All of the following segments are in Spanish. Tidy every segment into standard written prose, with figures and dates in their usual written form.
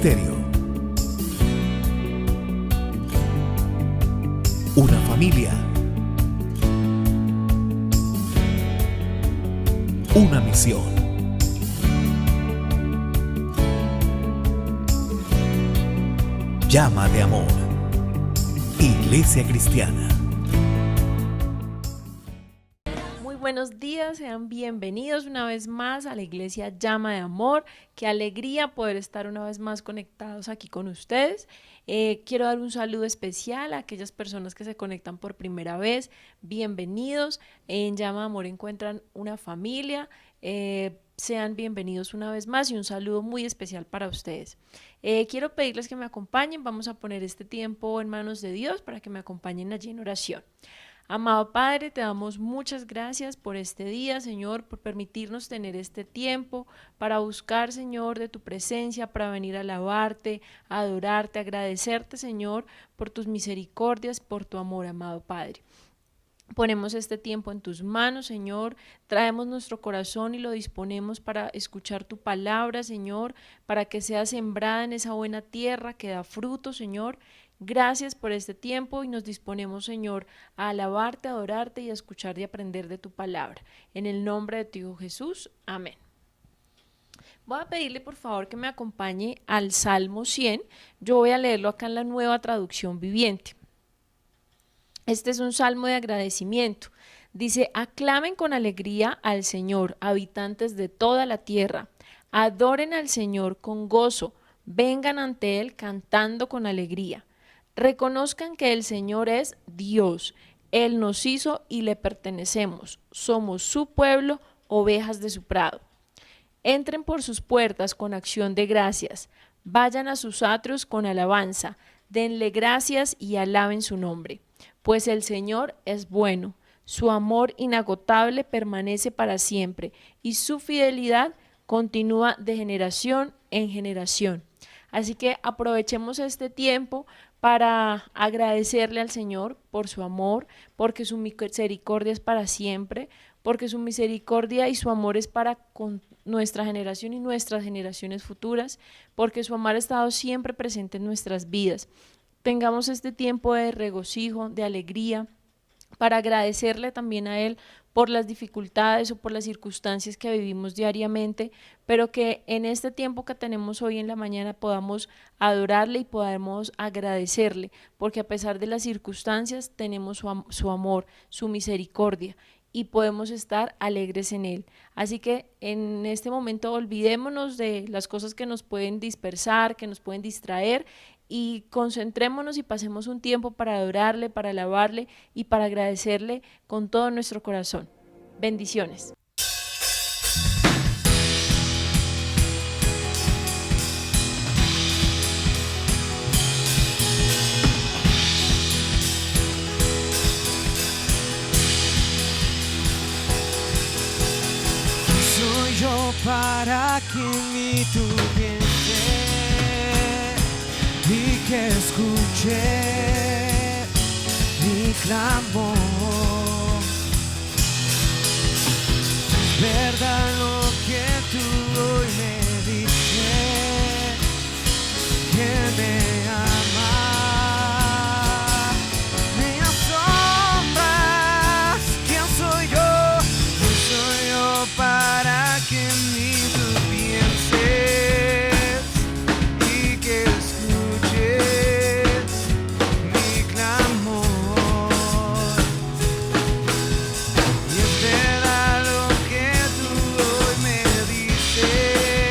ministerio. Una familia. Una misión. Llama de amor. Iglesia Cristiana. Muy buenos días, sean bienvenidos una vez más a la Iglesia Llama de Amor. Qué alegría poder estar una vez más conectados aquí con ustedes. Quiero dar un saludo especial a aquellas personas que se conectan por primera vez. Bienvenidos. En Llama de Amor encuentran una familia. Sean bienvenidos una vez más y un saludo muy especial para ustedes. Quiero pedirles que me acompañen. Vamos a poner este tiempo en manos de Dios para que me acompañen allí en oración. Amado Padre, te damos muchas gracias por este día, Señor, por permitirnos tener este tiempo para buscar, Señor, de tu presencia, para venir a alabarte, a adorarte, a agradecerte, Señor, por tus misericordias, por tu amor, amado Padre. Ponemos este tiempo en tus manos, Señor, traemos nuestro corazón y lo disponemos para escuchar tu palabra, Señor, para que sea sembrada en esa buena tierra que da fruto, Señor. Gracias por este tiempo y nos disponemos, Señor, a alabarte, a adorarte y a escuchar y aprender de tu palabra. En el nombre de tu Hijo Jesús, amén. Voy a pedirle por favor que me acompañe al Salmo 100. Yo voy a leerlo acá en la Nueva Traducción Viviente. Este es un salmo de agradecimiento. Dice: aclamen con alegría al Señor, habitantes de toda la tierra. Adoren al Señor con gozo. Vengan ante Él cantando con alegría. Reconozcan que el Señor es Dios. Él nos hizo y le pertenecemos. Somos su pueblo, ovejas de su prado. Entren por sus puertas con acción de gracias. Vayan a sus atrios con alabanza. Denle gracias y alaben su nombre. Pues el Señor es bueno. Su amor inagotable permanece para siempre y su fidelidad continúa de generación en generación. Así que aprovechemos este tiempo para agradecerle al Señor por su amor, porque su misericordia es para siempre, porque su misericordia y su amor es para con nuestra generación y nuestras generaciones futuras, porque su amor ha estado siempre presente en nuestras vidas. Tengamos este tiempo de regocijo, de alegría, para agradecerle también a Él por las dificultades o por las circunstancias que vivimos diariamente, pero que en este tiempo que tenemos hoy en la mañana podamos adorarle y podamos agradecerle, porque a pesar de las circunstancias tenemos su amor, su misericordia y podemos estar alegres en Él. Así que en este momento olvidémonos de las cosas que nos pueden dispersar, que nos pueden distraer, y concentrémonos y pasemos un tiempo para adorarle, para alabarle y para agradecerle con todo nuestro corazón. Bendiciones. Soy yo para quien ni tú pienses y que escuche mi clamor. Verdad lo que tú hoy me dices, que me amas, me asombras. ¿Quién soy yo? No soy yo para que ni tú pienses y que escuches mi clamor. Y es verdad lo que tú hoy me dices,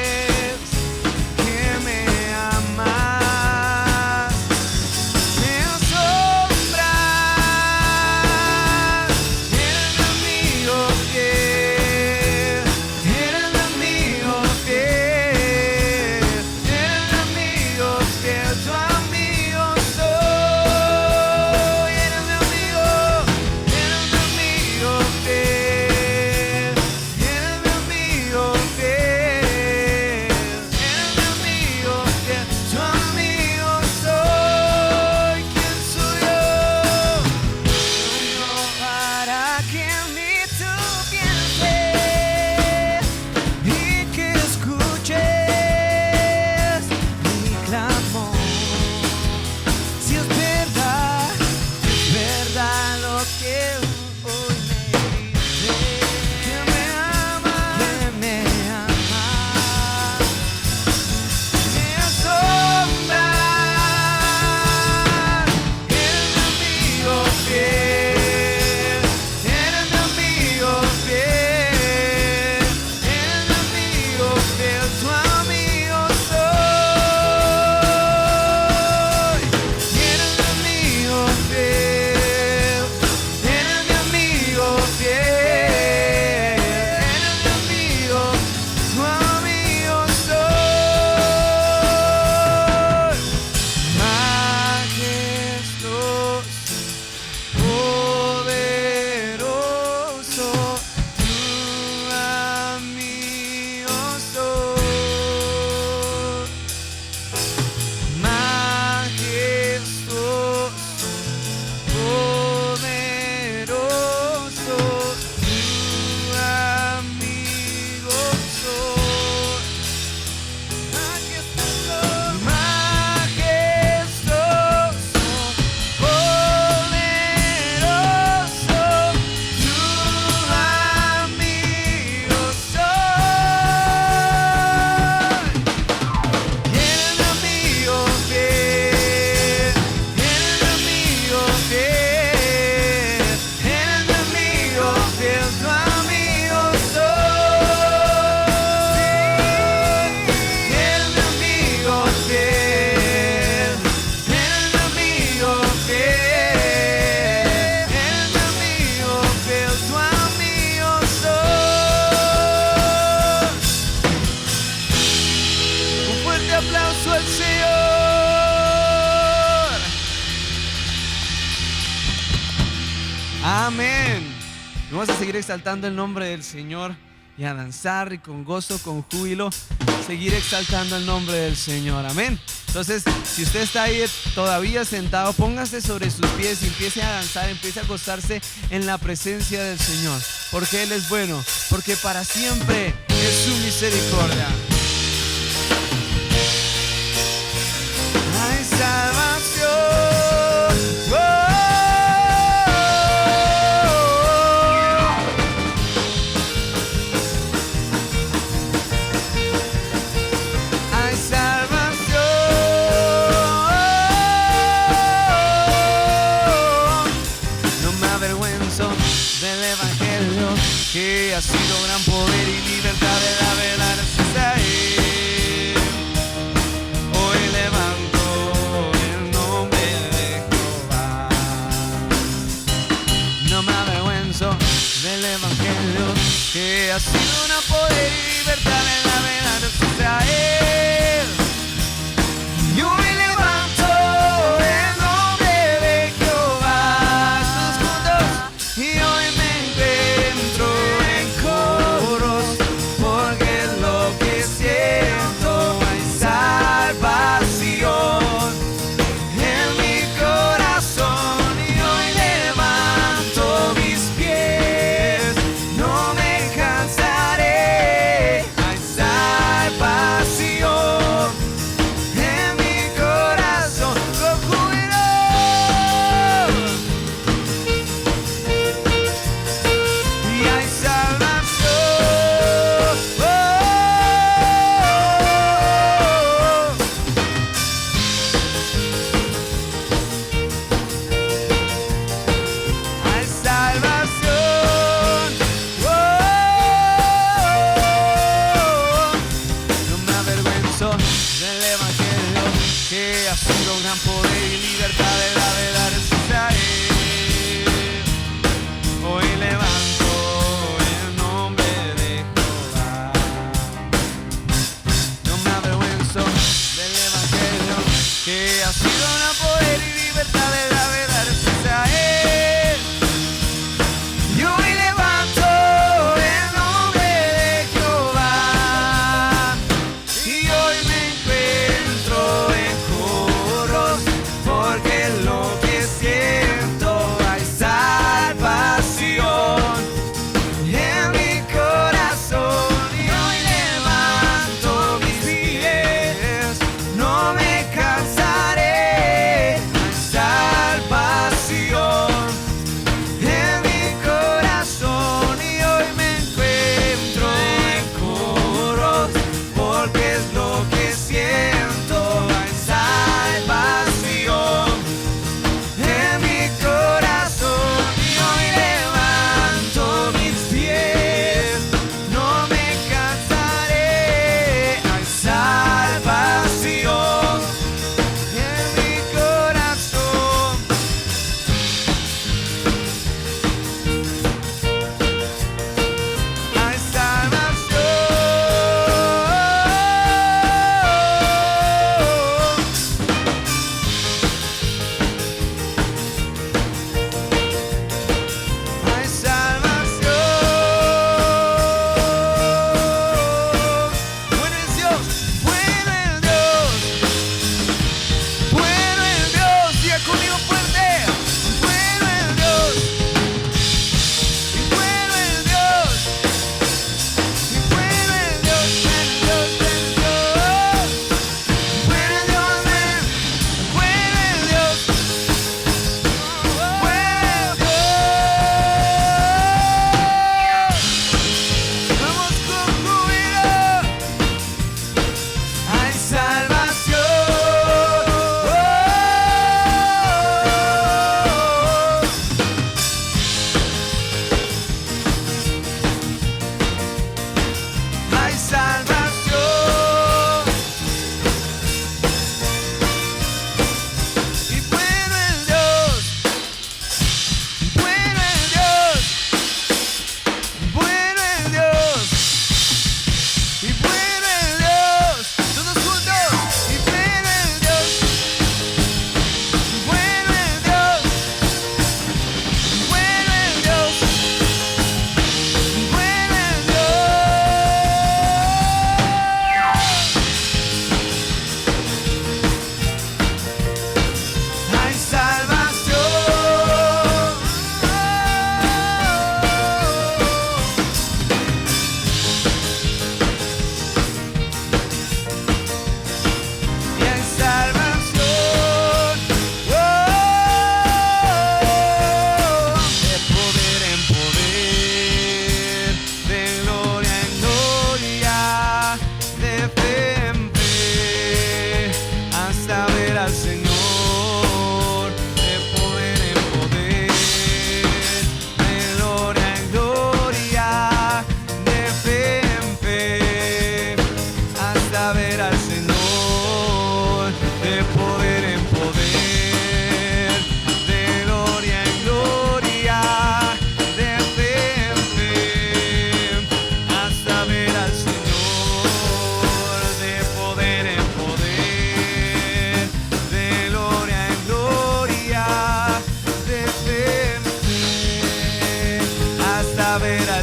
Amén. Vamos a seguir exaltando el nombre del Señor y a danzar y con gozo, con júbilo, seguir exaltando el nombre del Señor. Amén. Entonces, si usted está ahí todavía sentado, póngase sobre sus pies y empiece a danzar, empiece a gozarse en la presencia del Señor, porque Él es bueno, porque para siempre es su misericordia. Hay salvación. Hay salvación. No me avergüenzo del evangelio, que ha sido gran poder y libertad de la verdad. Gracias a Él hoy levanto el nombre de Jehová. No me avergüenzo del evangelio, que ha sido gran poder y libertad de la verdad. Gracias a Él y hoy levanto el nombre de Jehová. Todos juntos. Y hoy me encuentro en coros, porque es lo que siento. Hay salvación en mi corazón. Y hoy levanto mis pies, no me cansaré. Hay salvación.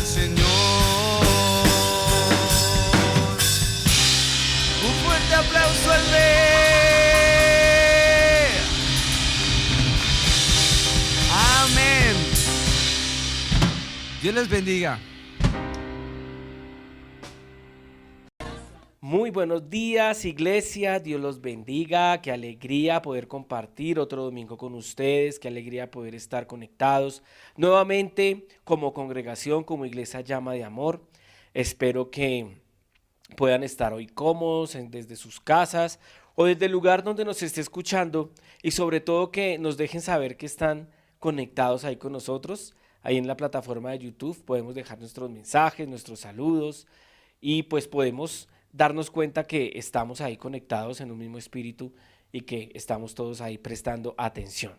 al Señor. Un fuerte aplauso al Rey. Amén. Dios les bendiga. Muy buenos días, iglesia, Dios los bendiga, qué alegría poder compartir otro domingo con ustedes, qué alegría poder estar conectados nuevamente como congregación, como iglesia Llama de Amor. Espero que puedan estar hoy cómodos desde sus casas o desde el lugar donde nos esté escuchando y sobre todo que nos dejen saber que están conectados ahí con nosotros, ahí en la plataforma de YouTube podemos dejar nuestros mensajes, nuestros saludos y pues podemos darnos cuenta que estamos ahí conectados en un mismo espíritu y que estamos todos ahí prestando atención.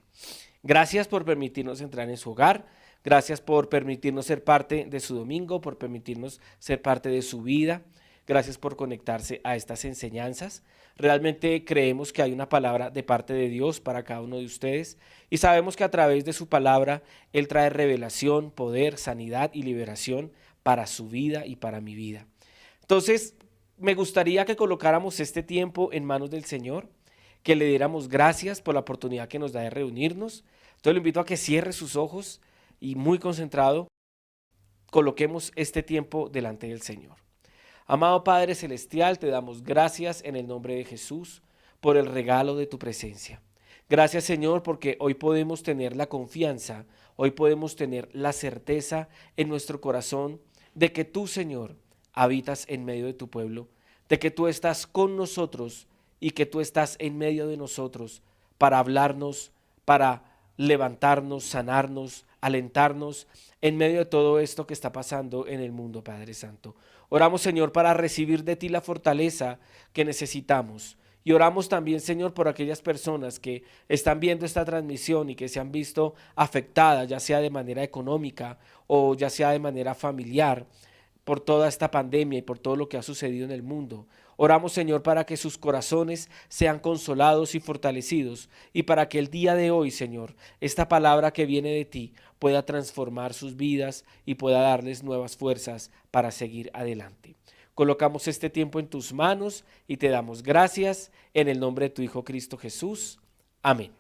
Gracias por permitirnos entrar en su hogar, gracias por permitirnos ser parte de su domingo, por permitirnos ser parte de su vida, gracias por conectarse a estas enseñanzas. Realmente creemos que hay una palabra de parte de Dios para cada uno de ustedes y sabemos que a través de su palabra Él trae revelación, poder, sanidad y liberación para su vida y para mi vida. Entonces, me gustaría que colocáramos este tiempo en manos del Señor, que le diéramos gracias por la oportunidad que nos da de reunirnos. Entonces lo invito a que cierre sus ojos y muy concentrado, coloquemos este tiempo delante del Señor. Amado Padre Celestial, te damos gracias en el nombre de Jesús por el regalo de tu presencia. Gracias, Señor, porque hoy podemos tener la confianza, hoy podemos tener la certeza en nuestro corazón de que tú, Señor, habitas en medio de tu pueblo, de que tú estás con nosotros y que tú estás en medio de nosotros para hablarnos, para levantarnos, sanarnos, alentarnos en medio de todo esto que está pasando en el mundo, Padre Santo. Oramos, Señor, para recibir de ti la fortaleza que necesitamos. Y oramos también, Señor, por aquellas personas que están viendo esta transmisión y que se han visto afectadas, ya sea de manera económica o ya sea de manera familiar, por toda esta pandemia y por todo lo que ha sucedido en el mundo. Oramos, Señor, para que sus corazones sean consolados y fortalecidos y para que el día de hoy, Señor, esta palabra que viene de ti pueda transformar sus vidas y pueda darles nuevas fuerzas para seguir adelante. Colocamos este tiempo en tus manos y te damos gracias en el nombre de tu Hijo Cristo Jesús. Amén.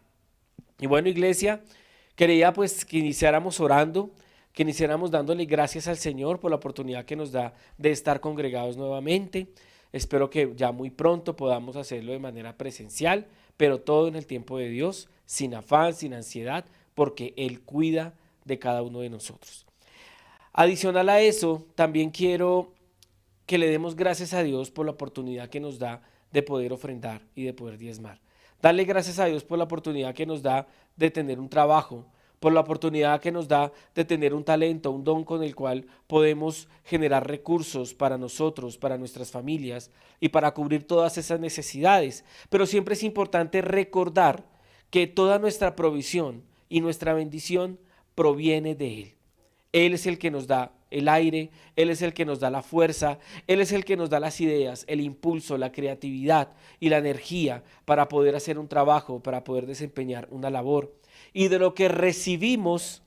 Y bueno, iglesia, quería pues que iniciáramos orando, que iniciáramos dándole gracias al Señor por la oportunidad que nos da de estar congregados nuevamente. Espero que ya muy pronto podamos hacerlo de manera presencial, pero todo en el tiempo de Dios, sin afán, sin ansiedad, porque Él cuida de cada uno de nosotros. Adicional a eso, también quiero que le demos gracias a Dios por la oportunidad que nos da de poder ofrendar y de poder diezmar. Darle gracias a Dios por la oportunidad que nos da de tener un trabajo, por la oportunidad que nos da de tener un talento, un don con el cual podemos generar recursos para nosotros, para nuestras familias y para cubrir todas esas necesidades. Pero siempre es importante recordar que toda nuestra provisión y nuestra bendición proviene de Él. Él es el que nos da el aire, Él es el que nos da la fuerza, Él es el que nos da las ideas, el impulso, la creatividad y la energía para poder hacer un trabajo, para poder desempeñar una labor. Y de lo que recibimos,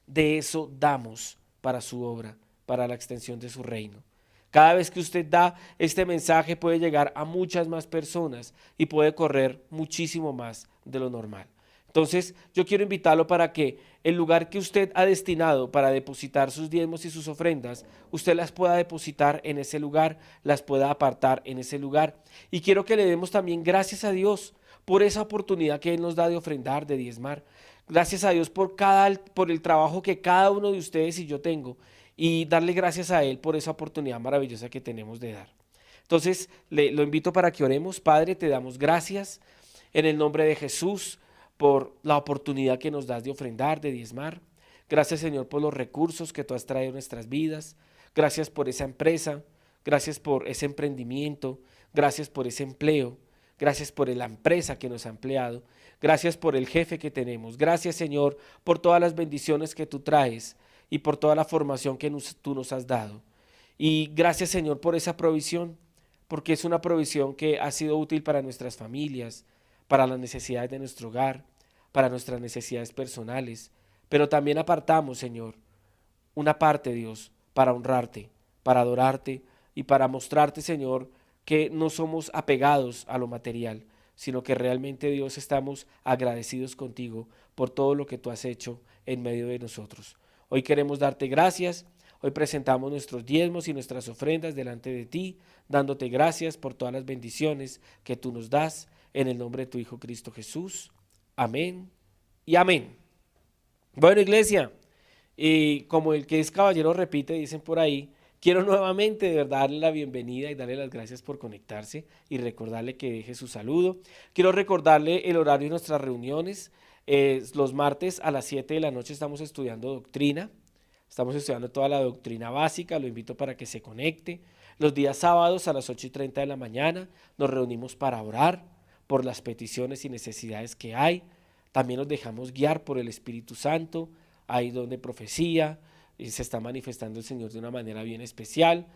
de eso damos para su obra, para la extensión de su reino. Cada vez que usted da este mensaje puede llegar a muchas más personas y puede correr muchísimo más de lo normal. Entonces yo quiero invitarlo para que el lugar que usted ha destinado para depositar sus diezmos y sus ofrendas, usted las pueda depositar en ese lugar, las pueda apartar en ese lugar. Y quiero que le demos también gracias a Dios por esa oportunidad que Él nos da de ofrendar, de diezmar. Gracias a Dios por el trabajo que cada uno de ustedes y yo tengo y darle gracias a Él por esa oportunidad maravillosa que tenemos de dar. Entonces lo invito para que oremos. Padre, te damos gracias en el nombre de Jesús por la oportunidad que nos das de ofrendar, de diezmar. Gracias, Señor, por los recursos que tú has traído en nuestras vidas. Gracias por esa empresa, gracias por ese emprendimiento, gracias por ese empleo. Gracias por la empresa que nos ha empleado. Gracias por el jefe que tenemos. Gracias, Señor, por todas las bendiciones que tú traes y por toda la formación que tú nos has dado. Y gracias, Señor, por esa provisión, porque es una provisión que ha sido útil para nuestras familias, para las necesidades de nuestro hogar, para nuestras necesidades personales. Pero también apartamos, Señor, una parte, Dios, para honrarte, para adorarte y para mostrarte, Señor, que no somos apegados a lo material, sino que realmente, Dios, estamos agradecidos contigo por todo lo que tú has hecho en medio de nosotros. Hoy queremos darte gracias. Hoy presentamos nuestros diezmos y nuestras ofrendas delante de ti, dándote gracias por todas las bendiciones que tú nos das, en el nombre de tu Hijo Cristo Jesús. Amén y amén. Bueno, iglesia, y como el que es caballero repite, dicen por ahí, quiero nuevamente de verdad darle la bienvenida y darle las gracias por conectarse y recordarle que deje su saludo. Quiero recordarle el horario de nuestras reuniones. Los martes a las 7 de la noche estamos estudiando doctrina. Estamos estudiando toda la doctrina básica, lo invito para que se conecte. Los días sábados a las 8:30 de la mañana nos reunimos para orar por las peticiones y necesidades que hay. También nos dejamos guiar por el Espíritu Santo, ahí donde profecía, y se está manifestando el Señor de una manera bien especial.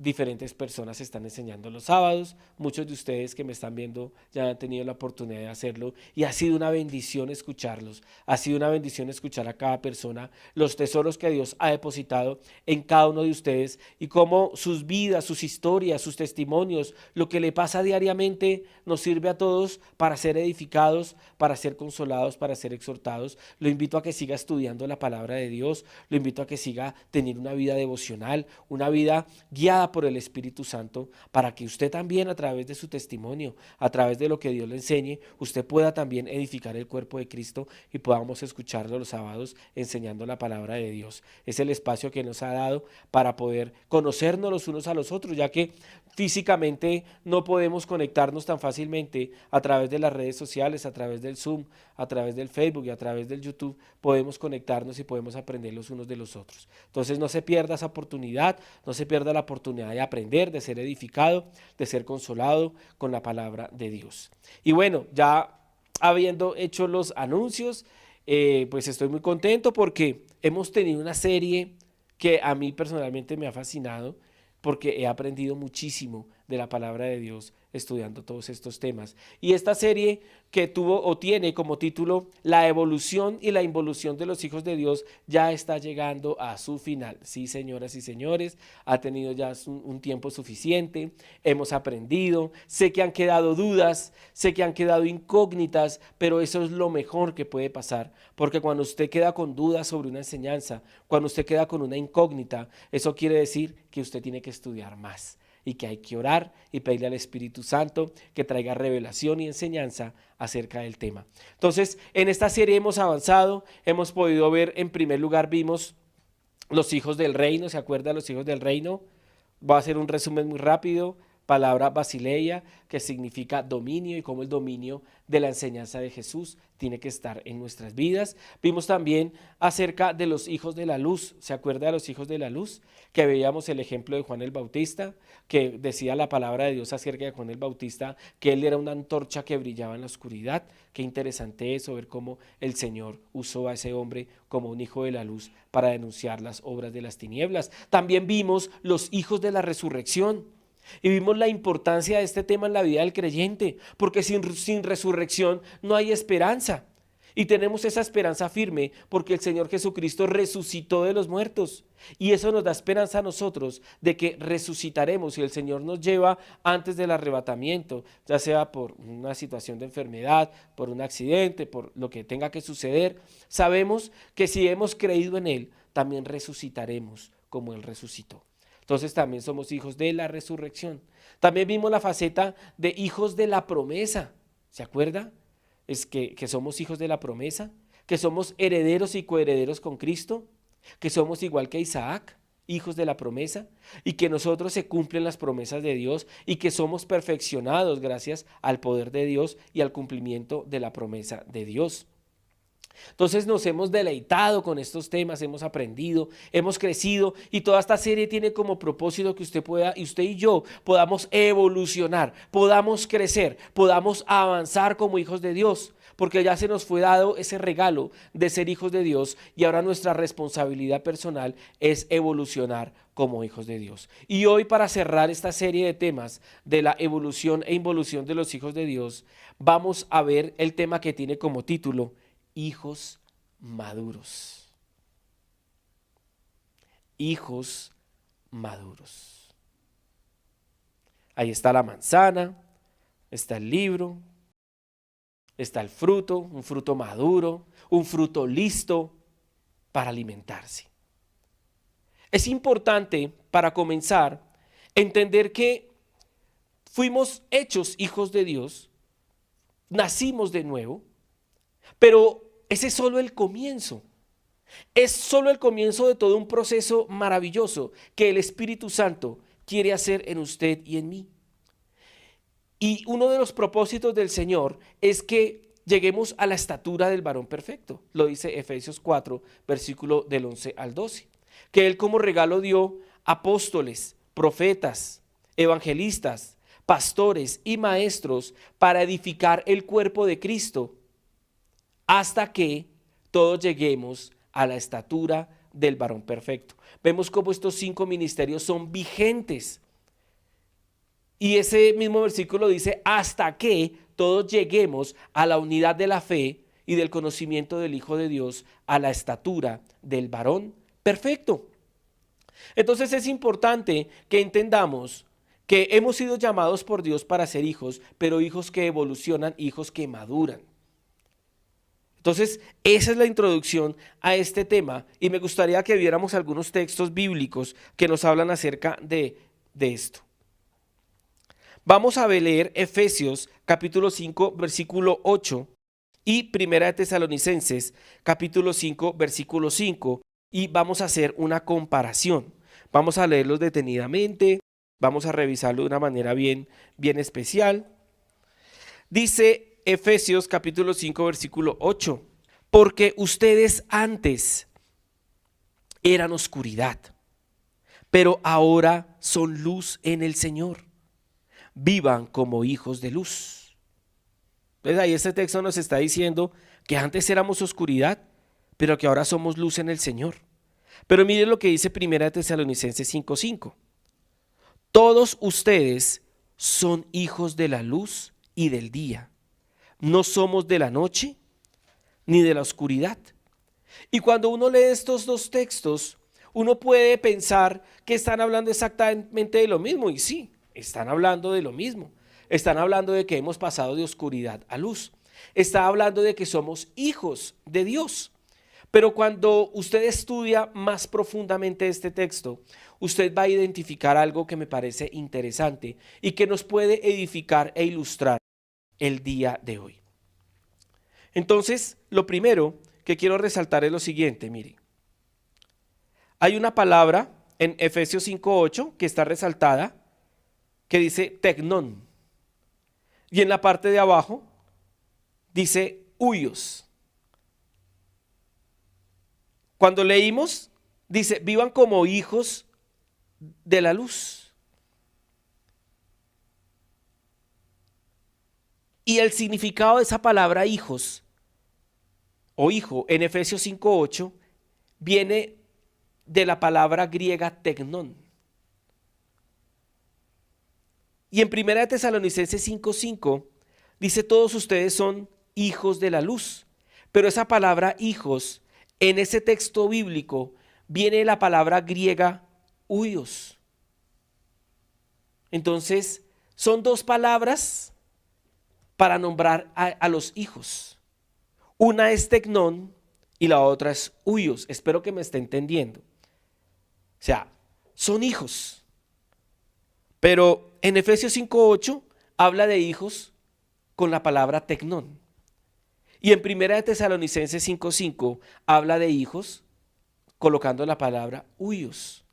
Diferentes personas están enseñando los sábados, muchos de ustedes que me están viendo ya han tenido la oportunidad de hacerlo y ha sido una bendición escucharlos, ha sido una bendición escuchar a cada persona, los tesoros que Dios ha depositado en cada uno de ustedes y cómo sus vidas, sus historias, sus testimonios, lo que le pasa diariamente nos sirve a todos para ser edificados, para ser consolados, para ser exhortados. Lo invito a que siga estudiando la palabra de Dios, lo invito a que siga teniendo una vida devocional, una vida guiada por el Espíritu Santo, para que usted también a través de su testimonio, a través de lo que Dios le enseñe, usted pueda también edificar el cuerpo de Cristo y podamos escucharlo los sábados enseñando la palabra de Dios. Es el espacio que nos ha dado para poder conocernos los unos a los otros, ya que físicamente no podemos conectarnos tan fácilmente a través de las redes sociales, a través del Zoom, a través del Facebook y a través del YouTube, podemos conectarnos y podemos aprender los unos de los otros. Entonces no se pierda esa oportunidad, no se pierda la oportunidad de aprender, de ser edificado, de ser consolado con la palabra de Dios. Y bueno, ya habiendo hecho los anuncios, pues estoy muy contento porque hemos tenido una serie que a mí personalmente me ha fascinado, porque he aprendido muchísimo de la palabra de Dios estudiando todos estos temas. Y esta serie que tuvo o tiene como título La evolución y la involución de los hijos de Dios ya está llegando a su final. Sí, señoras y señores, ha tenido ya un tiempo suficiente, hemos aprendido, sé que han quedado dudas, sé que han quedado incógnitas, pero eso es lo mejor que puede pasar, porque cuando usted queda con dudas sobre una enseñanza, cuando usted queda con una incógnita, eso quiere decir que usted tiene que estudiar más y que hay que orar y pedirle al Espíritu Santo que traiga revelación y enseñanza acerca del tema. Entonces, en esta serie hemos avanzado, hemos podido ver, en primer lugar vimos los hijos del reino. ¿Se acuerdan los hijos del reino? Voy a hacer un resumen muy rápido. Palabra basileia, que significa dominio, y cómo el dominio de la enseñanza de Jesús tiene que estar en nuestras vidas. Vimos también acerca de los hijos de la luz. ¿Se acuerda de los hijos de la luz? Que veíamos el ejemplo de Juan el Bautista, que decía la palabra de Dios acerca de Juan el Bautista, que él era una antorcha que brillaba en la oscuridad. Qué interesante eso, ver cómo el Señor usó a ese hombre como un hijo de la luz para denunciar las obras de las tinieblas. También vimos los hijos de la resurrección. Y vimos la importancia de este tema en la vida del creyente, porque sin resurrección no hay esperanza. Y tenemos esa esperanza firme porque el Señor Jesucristo resucitó de los muertos. Y eso nos da esperanza a nosotros de que resucitaremos y el Señor nos lleva antes del arrebatamiento, ya sea por una situación de enfermedad, por un accidente, por lo que tenga que suceder. Sabemos que si hemos creído en Él, también resucitaremos como Él resucitó. Entonces también somos hijos de la resurrección. También vimos la faceta de hijos de la promesa. ¿Se acuerda? Es que somos hijos de la promesa, que somos herederos y coherederos con Cristo, que somos igual que Isaac, hijos de la promesa, y que nosotros se cumplen las promesas de Dios y que somos perfeccionados gracias al poder de Dios y al cumplimiento de la promesa de Dios. Entonces nos hemos deleitado con estos temas, hemos aprendido, hemos crecido y toda esta serie tiene como propósito que usted y yo podamos evolucionar, podamos crecer, podamos avanzar como hijos de Dios, porque ya se nos fue dado ese regalo de ser hijos de Dios y ahora nuestra responsabilidad personal es evolucionar como hijos de Dios. Y hoy, para cerrar esta serie de temas de la evolución e involución de los hijos de Dios, vamos a ver el tema que tiene como título hijos maduros. Hijos maduros. Ahí está la manzana, está el libro, está el fruto, un fruto maduro, un fruto listo para alimentarse. Es importante, para comenzar, entender que fuimos hechos hijos de Dios, nacimos de nuevo, pero ese es solo el comienzo. Es solo el comienzo de todo un proceso maravilloso que el Espíritu Santo quiere hacer en usted y en mí. Y uno de los propósitos del Señor es que lleguemos a la estatura del varón perfecto. Lo dice Efesios 4, versículo del 11 al 12. Que Él como regalo dio apóstoles, profetas, evangelistas, pastores y maestros para edificar el cuerpo de Cristo hasta que todos lleguemos a la estatura del varón perfecto. Vemos cómo estos 5 ministerios son vigentes. Y ese mismo versículo dice, hasta que todos lleguemos a la unidad de la fe y del conocimiento del Hijo de Dios, a la estatura del varón perfecto. Entonces es importante que entendamos que hemos sido llamados por Dios para ser hijos, pero hijos que evolucionan, hijos que maduran. Entonces, esa es la introducción a este tema y me gustaría que viéramos algunos textos bíblicos que nos hablan acerca de esto. Vamos a leer Efesios capítulo 5, versículo 8 y Primera de Tesalonicenses capítulo 5, versículo 5 y vamos a hacer una comparación. Vamos a leerlos detenidamente, vamos a revisarlo de una manera bien especial. Dice Efesios capítulo 5 versículo 8, porque ustedes antes eran oscuridad, pero ahora son luz en el Señor. Vivan como hijos de luz. Entonces ahí este texto nos está diciendo que antes éramos oscuridad, pero que ahora somos luz en el Señor. Pero miren lo que dice Primera de Tesalonicenses 5:5. Todos ustedes son hijos de la luz y del día. No somos de la noche ni de la oscuridad. Y cuando uno lee estos dos textos, uno puede pensar que están hablando exactamente de lo mismo. Y sí, están hablando de lo mismo. Están hablando de que hemos pasado de oscuridad a luz. Está hablando de que somos hijos de Dios. Pero cuando usted estudia más profundamente este texto, usted va a identificar algo que me parece interesante y que nos puede edificar e ilustrar el día de hoy. Entonces, lo primero que quiero resaltar es lo siguiente, mire. Hay una palabra en Efesios 5:8 que está resaltada, que dice tecnón. Y en la parte de abajo dice huios. Cuando leímos, dice, vivan como hijos de la luz. Y el significado de esa palabra hijos o hijo en Efesios 5:8 viene de la palabra griega tecnón. Y en 1 Tesalonicenses 5:5 dice, todos ustedes son hijos de la luz. Pero esa palabra hijos en ese texto bíblico viene de la palabra griega huios. Entonces son dos palabras para nombrar a los hijos. Una es tecnón y la otra es huios. Espero que me esté entendiendo. O sea, son hijos. Pero en Efesios 5:8 habla de hijos con la palabra tecnón. Y en 1 Tesalonicenses 5:5 habla de hijos colocando la palabra huios.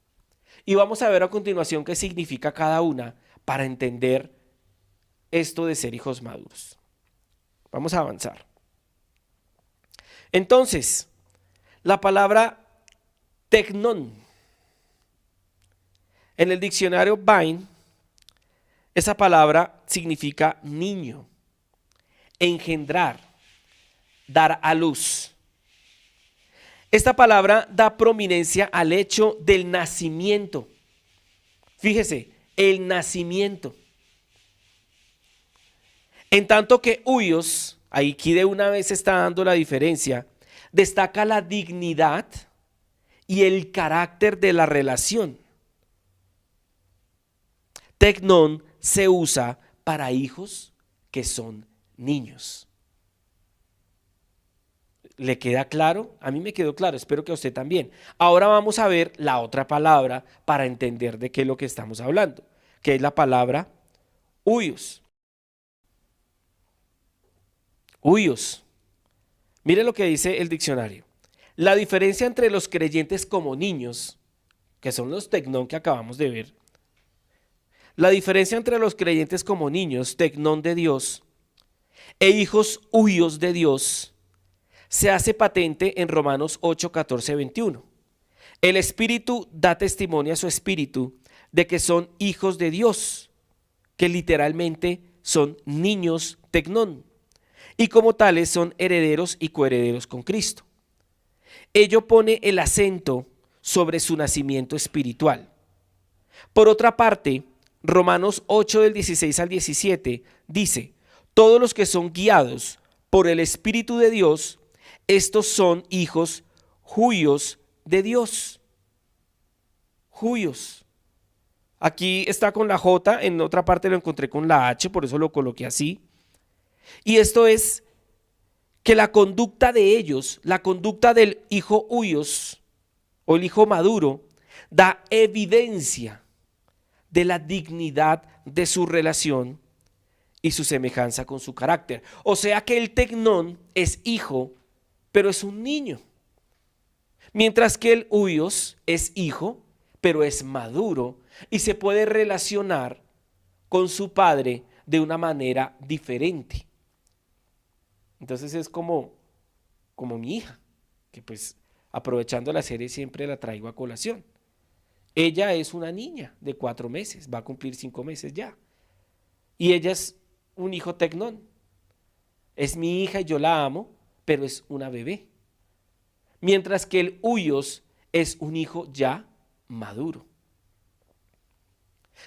Y vamos a ver a continuación qué significa cada una para entender esto de ser hijos maduros. Vamos a avanzar. Entonces, la palabra tecnón en el diccionario Vine, esa palabra significa niño, engendrar, dar a luz. Esta palabra da prominencia al hecho del nacimiento. Fíjese, el nacimiento. En tanto que huios, aquí de una vez está dando la diferencia, destaca la dignidad y el carácter de la relación. Tecnón se usa para hijos que son niños. ¿Le queda claro? A mí me quedó claro, espero que a usted también. Ahora vamos a ver la otra palabra para entender de qué es lo que estamos hablando, que es la palabra huios. Huios. Mire lo que dice el diccionario. La diferencia entre los creyentes como niños, que son los tecnón que acabamos de ver, la diferencia entre los creyentes como niños, tecnón de Dios, e hijos huios de Dios, se hace patente en Romanos 8, 14, 21. El Espíritu da testimonio a su Espíritu de que son hijos de Dios, que literalmente son niños tecnón, y como tales son herederos y coherederos con Cristo. Ello pone el acento sobre su nacimiento espiritual. Por otra parte, Romanos 8 del 16 al 17 dice: todos los que son guiados por el Espíritu de Dios, estos son hijos huios de Dios. Huios. Aquí está con la J, en otra parte lo encontré con la H, por eso lo coloqué así. Y esto es que la conducta de ellos, la conducta del hijo huios o el hijo maduro, da evidencia de la dignidad de su relación y su semejanza con su carácter. O sea que el tecnón es hijo, pero es un niño. Mientras que el huios es hijo, pero es maduro y se puede relacionar con su padre de una manera diferente. Entonces es como mi hija, que pues aprovechando la serie siempre la traigo a colación. Ella es una niña de 4 meses, va a cumplir 5 meses ya. Y ella es un hijo tecnón. Es mi hija y yo la amo, pero es una bebé. Mientras que el huios es un hijo ya maduro.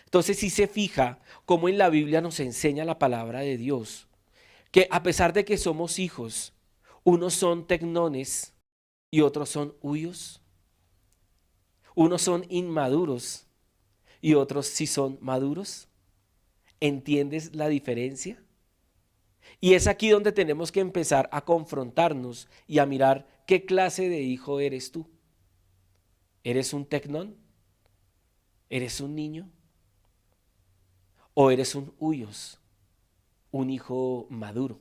Entonces si se fija cómo en la Biblia nos enseña la palabra de Dios, que a pesar de que somos hijos, unos son tecnones y otros son huios. Unos son inmaduros y otros sí son maduros. ¿Entiendes la diferencia? Y es aquí donde tenemos que empezar a confrontarnos y a mirar qué clase de hijo eres tú. ¿Eres un tecnón? ¿Eres un niño? ¿O eres un huios? Un hijo maduro.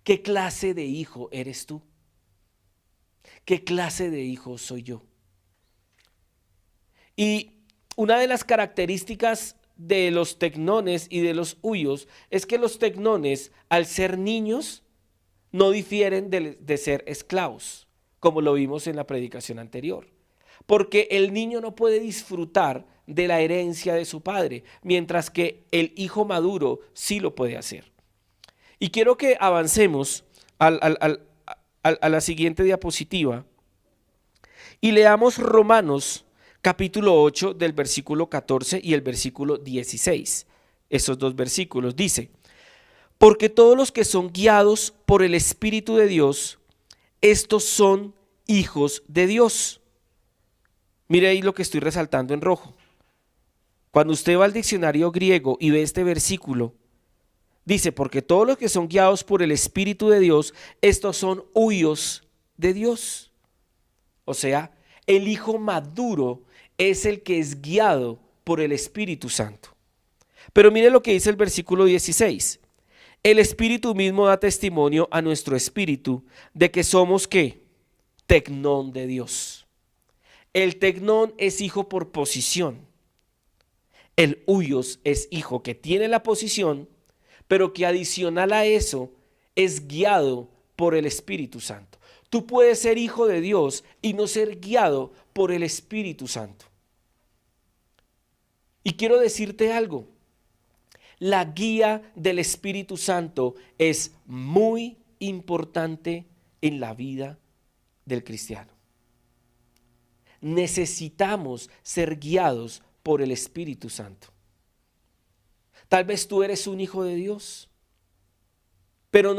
¿Qué clase de hijo eres tú? ¿Qué clase de hijo soy yo? Y una de las características de los tecnones y de los huios es que los tecnones, al ser niños, no difieren de ser esclavos, como lo vimos en la predicación anterior. Porque el niño no puede disfrutar de la herencia de su padre, mientras que el hijo maduro sí lo puede hacer. Y quiero que avancemos a la siguiente diapositiva y leamos Romanos capítulo 8 del versículo 14 y el versículo 16. Esos dos versículos dice: porque todos los que son guiados por el Espíritu de Dios, estos son hijos de Dios. Mire ahí lo que estoy resaltando en rojo. Cuando usted va al diccionario griego y ve este versículo, dice: porque todos los que son guiados por el Espíritu de Dios, estos son huios de Dios. O sea, el hijo maduro es el que es guiado por el Espíritu Santo. Pero mire lo que dice el versículo 16. El Espíritu mismo da testimonio a nuestro espíritu de que somos ¿qué? Tecnón de Dios. El tecnón es hijo por posición. El huios es hijo que tiene la posición, pero que adicional a eso es guiado por el Espíritu Santo. Tú puedes ser hijo de Dios y no ser guiado por el Espíritu Santo. Y quiero decirte algo. La guía del Espíritu Santo es muy importante en la vida del cristiano. Necesitamos ser guiados por el Espíritu Santo. Tal vez tú eres un hijo de Dios, pero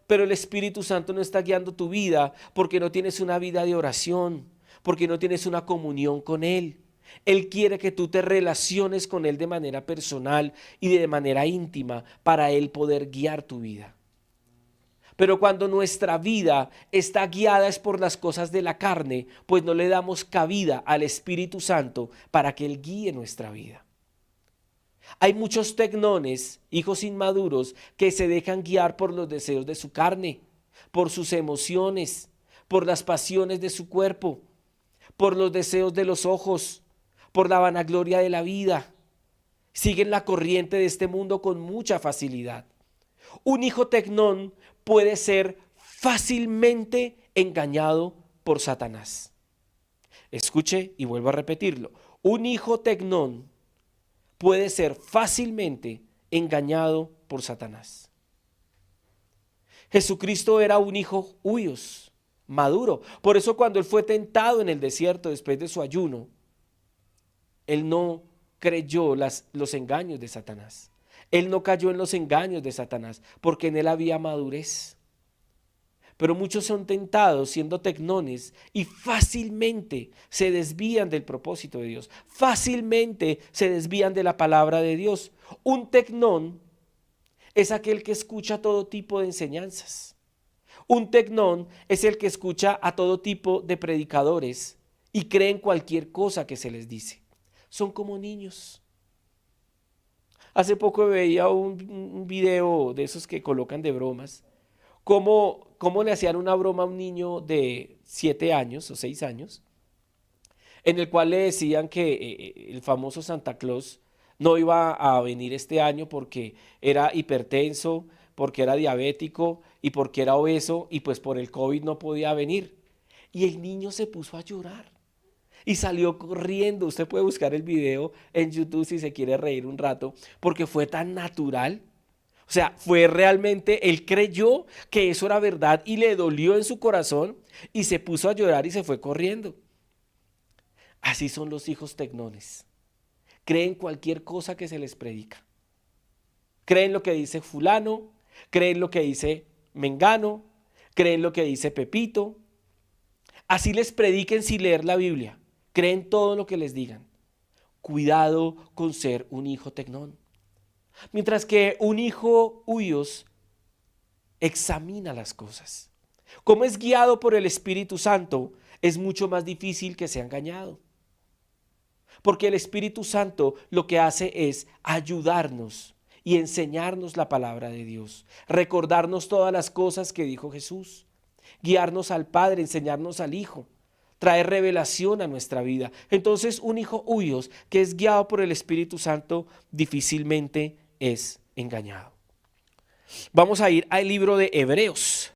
el Espíritu Santo no está guiando tu vida porque no tienes una vida de oración, porque no tienes una comunión con Él. Él quiere que tú te relaciones con Él de manera personal y de manera íntima para Él poder guiar tu vida. Pero cuando nuestra vida está guiada es por las cosas de la carne, pues no le damos cabida al Espíritu Santo para que Él guíe nuestra vida. Hay muchos tecnones, hijos inmaduros, que se dejan guiar por los deseos de su carne, por sus emociones, por las pasiones de su cuerpo, por los deseos de los ojos, por la vanagloria de la vida. Siguen la corriente de este mundo con mucha facilidad. Un hijo tecnón puede ser fácilmente engañado por Satanás. Escuche y vuelvo a repetirlo. Un hijo tecnón puede ser fácilmente engañado por Satanás. Jesucristo era un hijo huios, maduro. Por eso cuando Él fue tentado en el desierto después de su ayuno, Él no creyó los engaños de Satanás. Él no cayó en los engaños de Satanás, porque en Él había madurez. Pero muchos son tentados siendo tecnones y fácilmente se desvían del propósito de Dios. Fácilmente se desvían de la palabra de Dios. Un tecnón es aquel que escucha todo tipo de enseñanzas. Un tecnón es el que escucha a todo tipo de predicadores y cree en cualquier cosa que se les dice. Son como niños. Hace poco veía un video de esos que colocan de bromas, cómo le hacían una broma a un niño de 7 años o 6 años, en el cual le decían que el famoso Santa Claus no iba a venir este año porque era hipertenso, porque era diabético y porque era obeso y pues por el COVID no podía venir. Y el niño se puso a llorar. Y salió corriendo. Usted puede buscar el video en YouTube si se quiere reír un rato, porque fue tan natural. O sea, fue realmente, él creyó que eso era verdad y le dolió en su corazón y se puso a llorar y se fue corriendo. Así son los hijos tecnones. Creen cualquier cosa que se les predica. Creen lo que dice fulano, creen lo que dice mengano, creen lo que dice Pepito. Así les prediquen sin leer la Biblia. Creen todo lo que les digan. Cuidado con ser un hijo tecnón. Mientras que un hijo huios examina las cosas. Como es guiado por el Espíritu Santo, es mucho más difícil que sea engañado. Porque el Espíritu Santo lo que hace es ayudarnos y enseñarnos la palabra de Dios. Recordarnos todas las cosas que dijo Jesús. Guiarnos al Padre, enseñarnos al Hijo. Traer revelación a nuestra vida. Entonces un hijo huios que es guiado por el Espíritu Santo difícilmente es engañado. Vamos a ir al libro de Hebreos,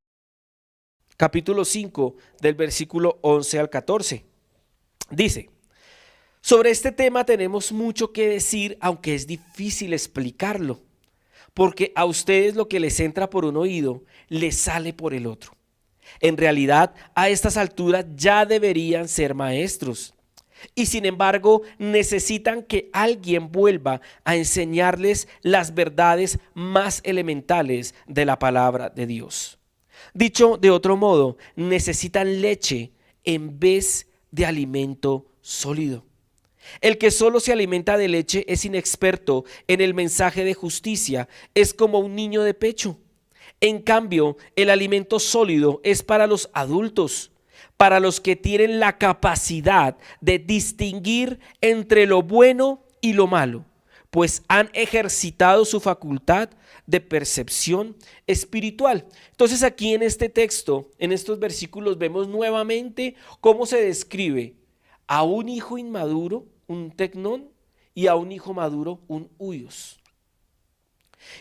capítulo 5, del versículo 11 al 14. Dice: sobre este tema tenemos mucho que decir, aunque es difícil explicarlo, porque a ustedes lo que les entra por un oído, les sale por el otro. En realidad, a estas alturas ya deberían ser maestros. Y sin embargo, necesitan que alguien vuelva a enseñarles las verdades más elementales de la palabra de Dios. Dicho de otro modo, necesitan leche en vez de alimento sólido. El que solo se alimenta de leche es inexperto en el mensaje de justicia, es como un niño de pecho. En cambio, el alimento sólido es para los adultos, para los que tienen la capacidad de distinguir entre lo bueno y lo malo, pues han ejercitado su facultad de percepción espiritual. Entonces aquí en este texto, en estos versículos, vemos nuevamente cómo se describe a un hijo inmaduro, un tecnón, y a un hijo maduro, un huios.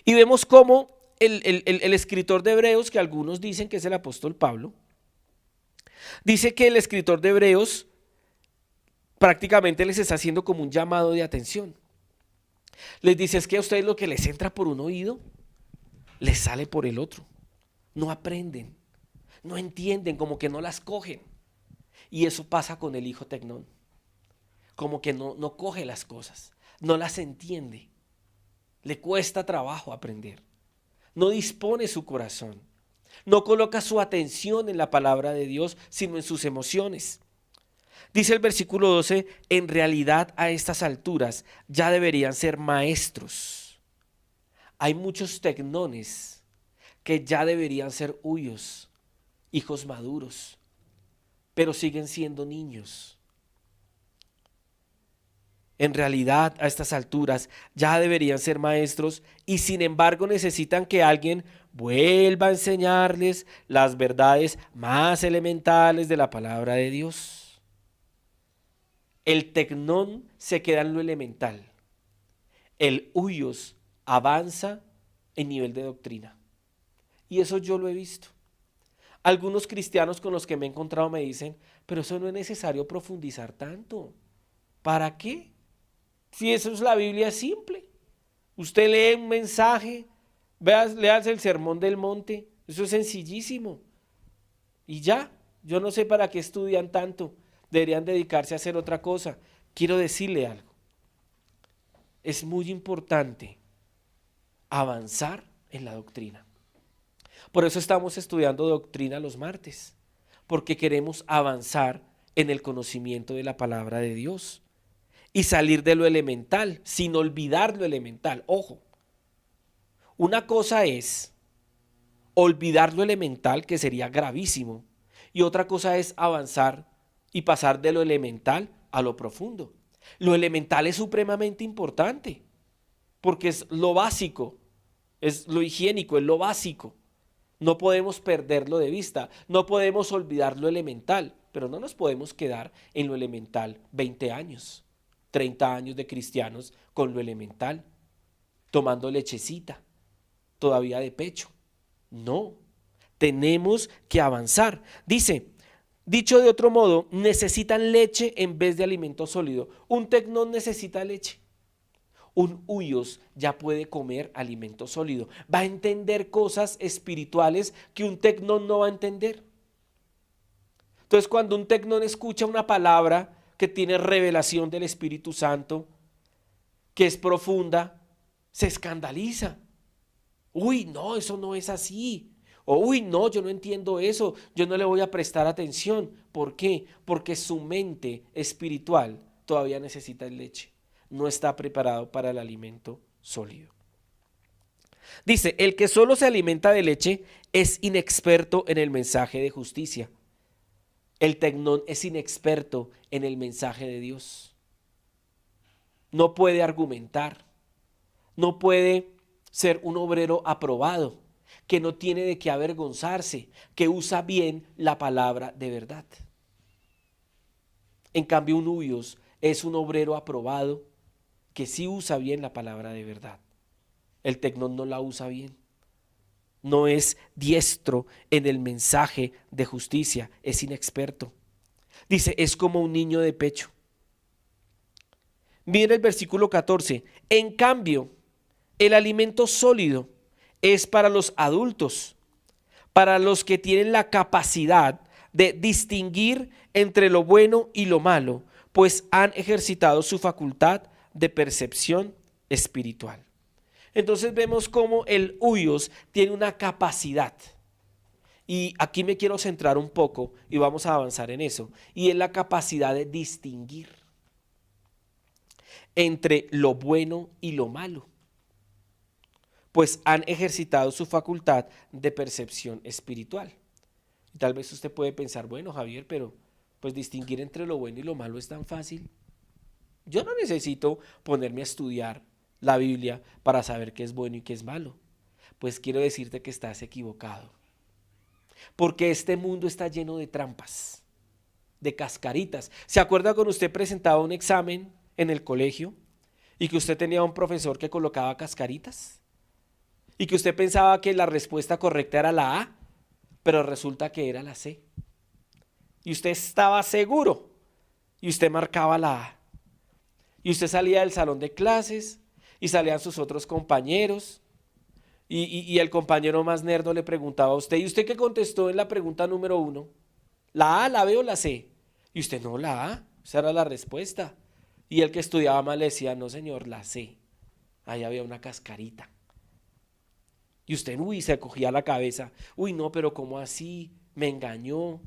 Y vemos cómo el escritor de Hebreos, que algunos dicen que es el apóstol Pablo, dice que el escritor de Hebreos prácticamente les está haciendo como un llamado de atención. Les dice: es que a ustedes lo que les entra por un oído, les sale por el otro. No aprenden, no entienden, como que no las cogen. Y eso pasa con el hijo tecnón. Como que no coge las cosas, no las entiende. Le cuesta trabajo aprender. No dispone su corazón, no coloca su atención en la palabra de Dios, sino en sus emociones. Dice el versículo 12, en realidad a estas alturas ya deberían ser maestros. Hay muchos tecnones que ya deberían ser huyos, hijos maduros, pero siguen siendo niños. En realidad a estas alturas ya deberían ser maestros y sin embargo necesitan que alguien vuelva a enseñarles las verdades más elementales de la palabra de Dios. El tecnón se queda en lo elemental. El huyos avanza en nivel de doctrina. Y eso yo lo he visto. Algunos cristianos con los que me he encontrado me dicen, pero eso no es necesario profundizar tanto. ¿Para qué? Si eso es la Biblia simple. Usted lee un mensaje, leas el sermón del monte, eso es sencillísimo. Y ya, yo no sé para qué estudian tanto, deberían dedicarse a hacer otra cosa. Quiero decirle algo. Es muy importante avanzar en la doctrina. Por eso estamos estudiando doctrina los martes, porque queremos avanzar en el conocimiento de la palabra de Dios y salir de lo elemental, sin olvidar lo elemental. Ojo, una cosa es olvidar lo elemental, que sería gravísimo, y otra cosa es avanzar y pasar de lo elemental a lo profundo. Lo elemental es supremamente importante, porque es lo básico, es lo higiénico, es lo básico. No podemos perderlo de vista, no podemos olvidar lo elemental, pero no nos podemos quedar en lo elemental 20 años, 30 años de cristianos con lo elemental, tomando lechecita, todavía de pecho. No, tenemos que avanzar. Dice, dicho de otro modo, necesitan leche en vez de alimento sólido. Un tecnón necesita leche. Un huyos ya puede comer alimento sólido. Va a entender cosas espirituales que un tecnón no va a entender. Entonces, cuando un tecnón escucha una palabra que tiene revelación del Espíritu Santo, que es profunda, se escandaliza. Uy, no, eso no es así. O uy, no, yo no entiendo eso, yo no le voy a prestar atención. ¿Por qué? Porque su mente espiritual todavía necesita leche. No está preparado para el alimento sólido. Dice, el que solo se alimenta de leche es inexperto en el mensaje de justicia. El tecnón es inexperto en el mensaje de Dios. No puede argumentar, no puede ser un obrero aprobado, que no tiene de qué avergonzarse, que usa bien la palabra de verdad. En cambio, un huyos es un obrero aprobado que sí usa bien la palabra de verdad. El tecnón no la usa bien. No es diestro en el mensaje de justicia, es inexperto. Dice, es como un niño de pecho. Mira el versículo 14. En cambio, el alimento sólido es para los adultos, para los que tienen la capacidad de distinguir entre lo bueno y lo malo, pues han ejercitado su facultad de percepción espiritual. Entonces vemos cómo el huyos tiene una capacidad. Y aquí me quiero centrar un poco y vamos a avanzar en eso. Y es la capacidad de distinguir entre lo bueno y lo malo, pues han ejercitado su facultad de percepción espiritual. Y tal vez usted puede pensar, bueno, Javier, pero pues distinguir entre lo bueno y lo malo es tan fácil. Yo no necesito ponerme a estudiar la Biblia para saber qué es bueno y qué es malo. Pues quiero decirte que estás equivocado. Porque este mundo está lleno de trampas, de cascaritas. ¿Se acuerda cuando usted presentaba un examen en el colegio y que usted tenía un profesor que colocaba cascaritas? Y que usted pensaba que la respuesta correcta era la A, pero resulta que era la C. Y usted estaba seguro y usted marcaba la A. Y usted salía del salón de clases y salían sus otros compañeros y el compañero más nerdo le preguntaba a usted, ¿y usted qué contestó en la pregunta número 1? ¿La A, la B o la C? Y usted, no, la A, esa era la respuesta. Y el que estudiaba más le decía, no señor, la C. Ahí había una cascarita. Y usted, uy, se cogía la cabeza, uy, no, pero ¿cómo así? Me engañó.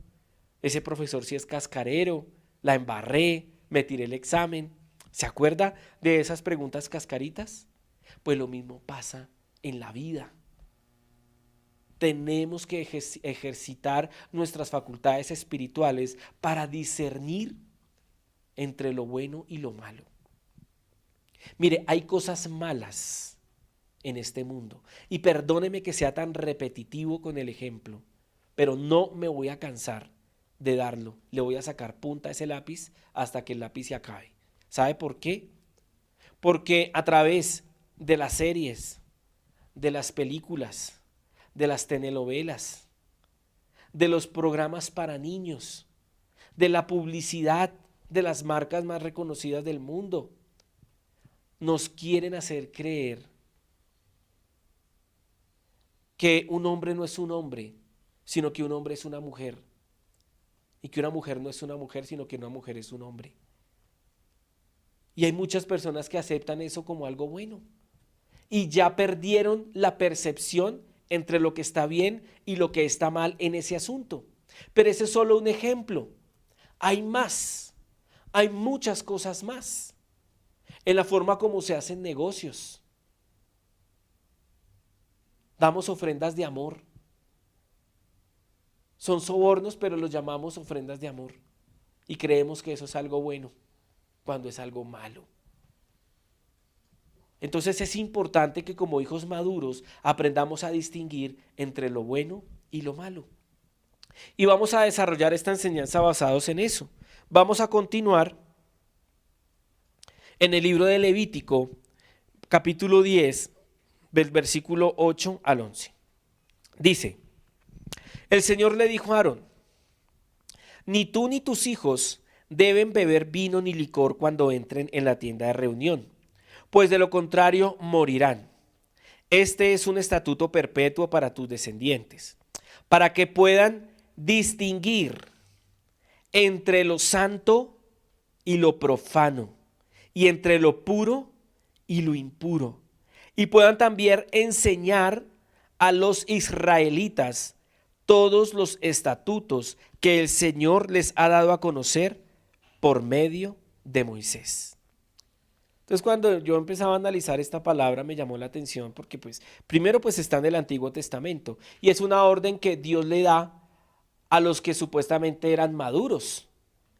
Ese profesor sí es cascarero. la embarré, me tiré el examen. ¿Se acuerda de esas preguntas cascaritas? Pues lo mismo pasa en la vida. Tenemos que ejercitar nuestras facultades espirituales para discernir entre lo bueno y lo malo. Mire, hay cosas malas en este mundo. Y perdóneme que sea tan repetitivo con el ejemplo, pero no me voy a cansar de darlo. Le voy a sacar punta a ese lápiz hasta que el lápiz se acabe. ¿Sabe por qué? Porque a través de las series, de las películas, de las telenovelas, de los programas para niños, de la publicidad de las marcas más reconocidas del mundo, nos quieren hacer creer que un hombre no es un hombre, sino que un hombre es una mujer, y que una mujer no es una mujer, sino que una mujer es un hombre. Y hay muchas personas que aceptan eso como algo bueno, y ya perdieron la percepción entre lo que está bien y lo que está mal en ese asunto. Pero ese es solo un ejemplo. Hay más, hay muchas cosas más. En la forma como se hacen negocios. Damos ofrendas de amor. Son sobornos, pero los llamamos ofrendas de amor. Y creemos que eso es algo bueno, cuando es algo malo. Entonces es importante que como hijos maduros aprendamos a distinguir entre lo bueno y lo malo. Y vamos a desarrollar esta enseñanza basados en eso. Vamos a continuar en el libro de Levítico, capítulo 10, del versículo 8 al 11. Dice, el Señor le dijo a Aarón, ni tú ni tus hijos deben beber vino ni licor cuando entren en la tienda de reunión, pues de lo contrario morirán. Este es un estatuto perpetuo para tus descendientes, para que puedan distinguir entre lo santo y lo profano, y entre lo puro y lo impuro, y puedan también enseñar a los israelitas todos los estatutos que el Señor les ha dado a conocer por medio de Moisés. Entonces cuando yo empezaba a analizar esta palabra me llamó la atención porque primero está en el Antiguo Testamento y es una orden que Dios le da a los que supuestamente eran maduros,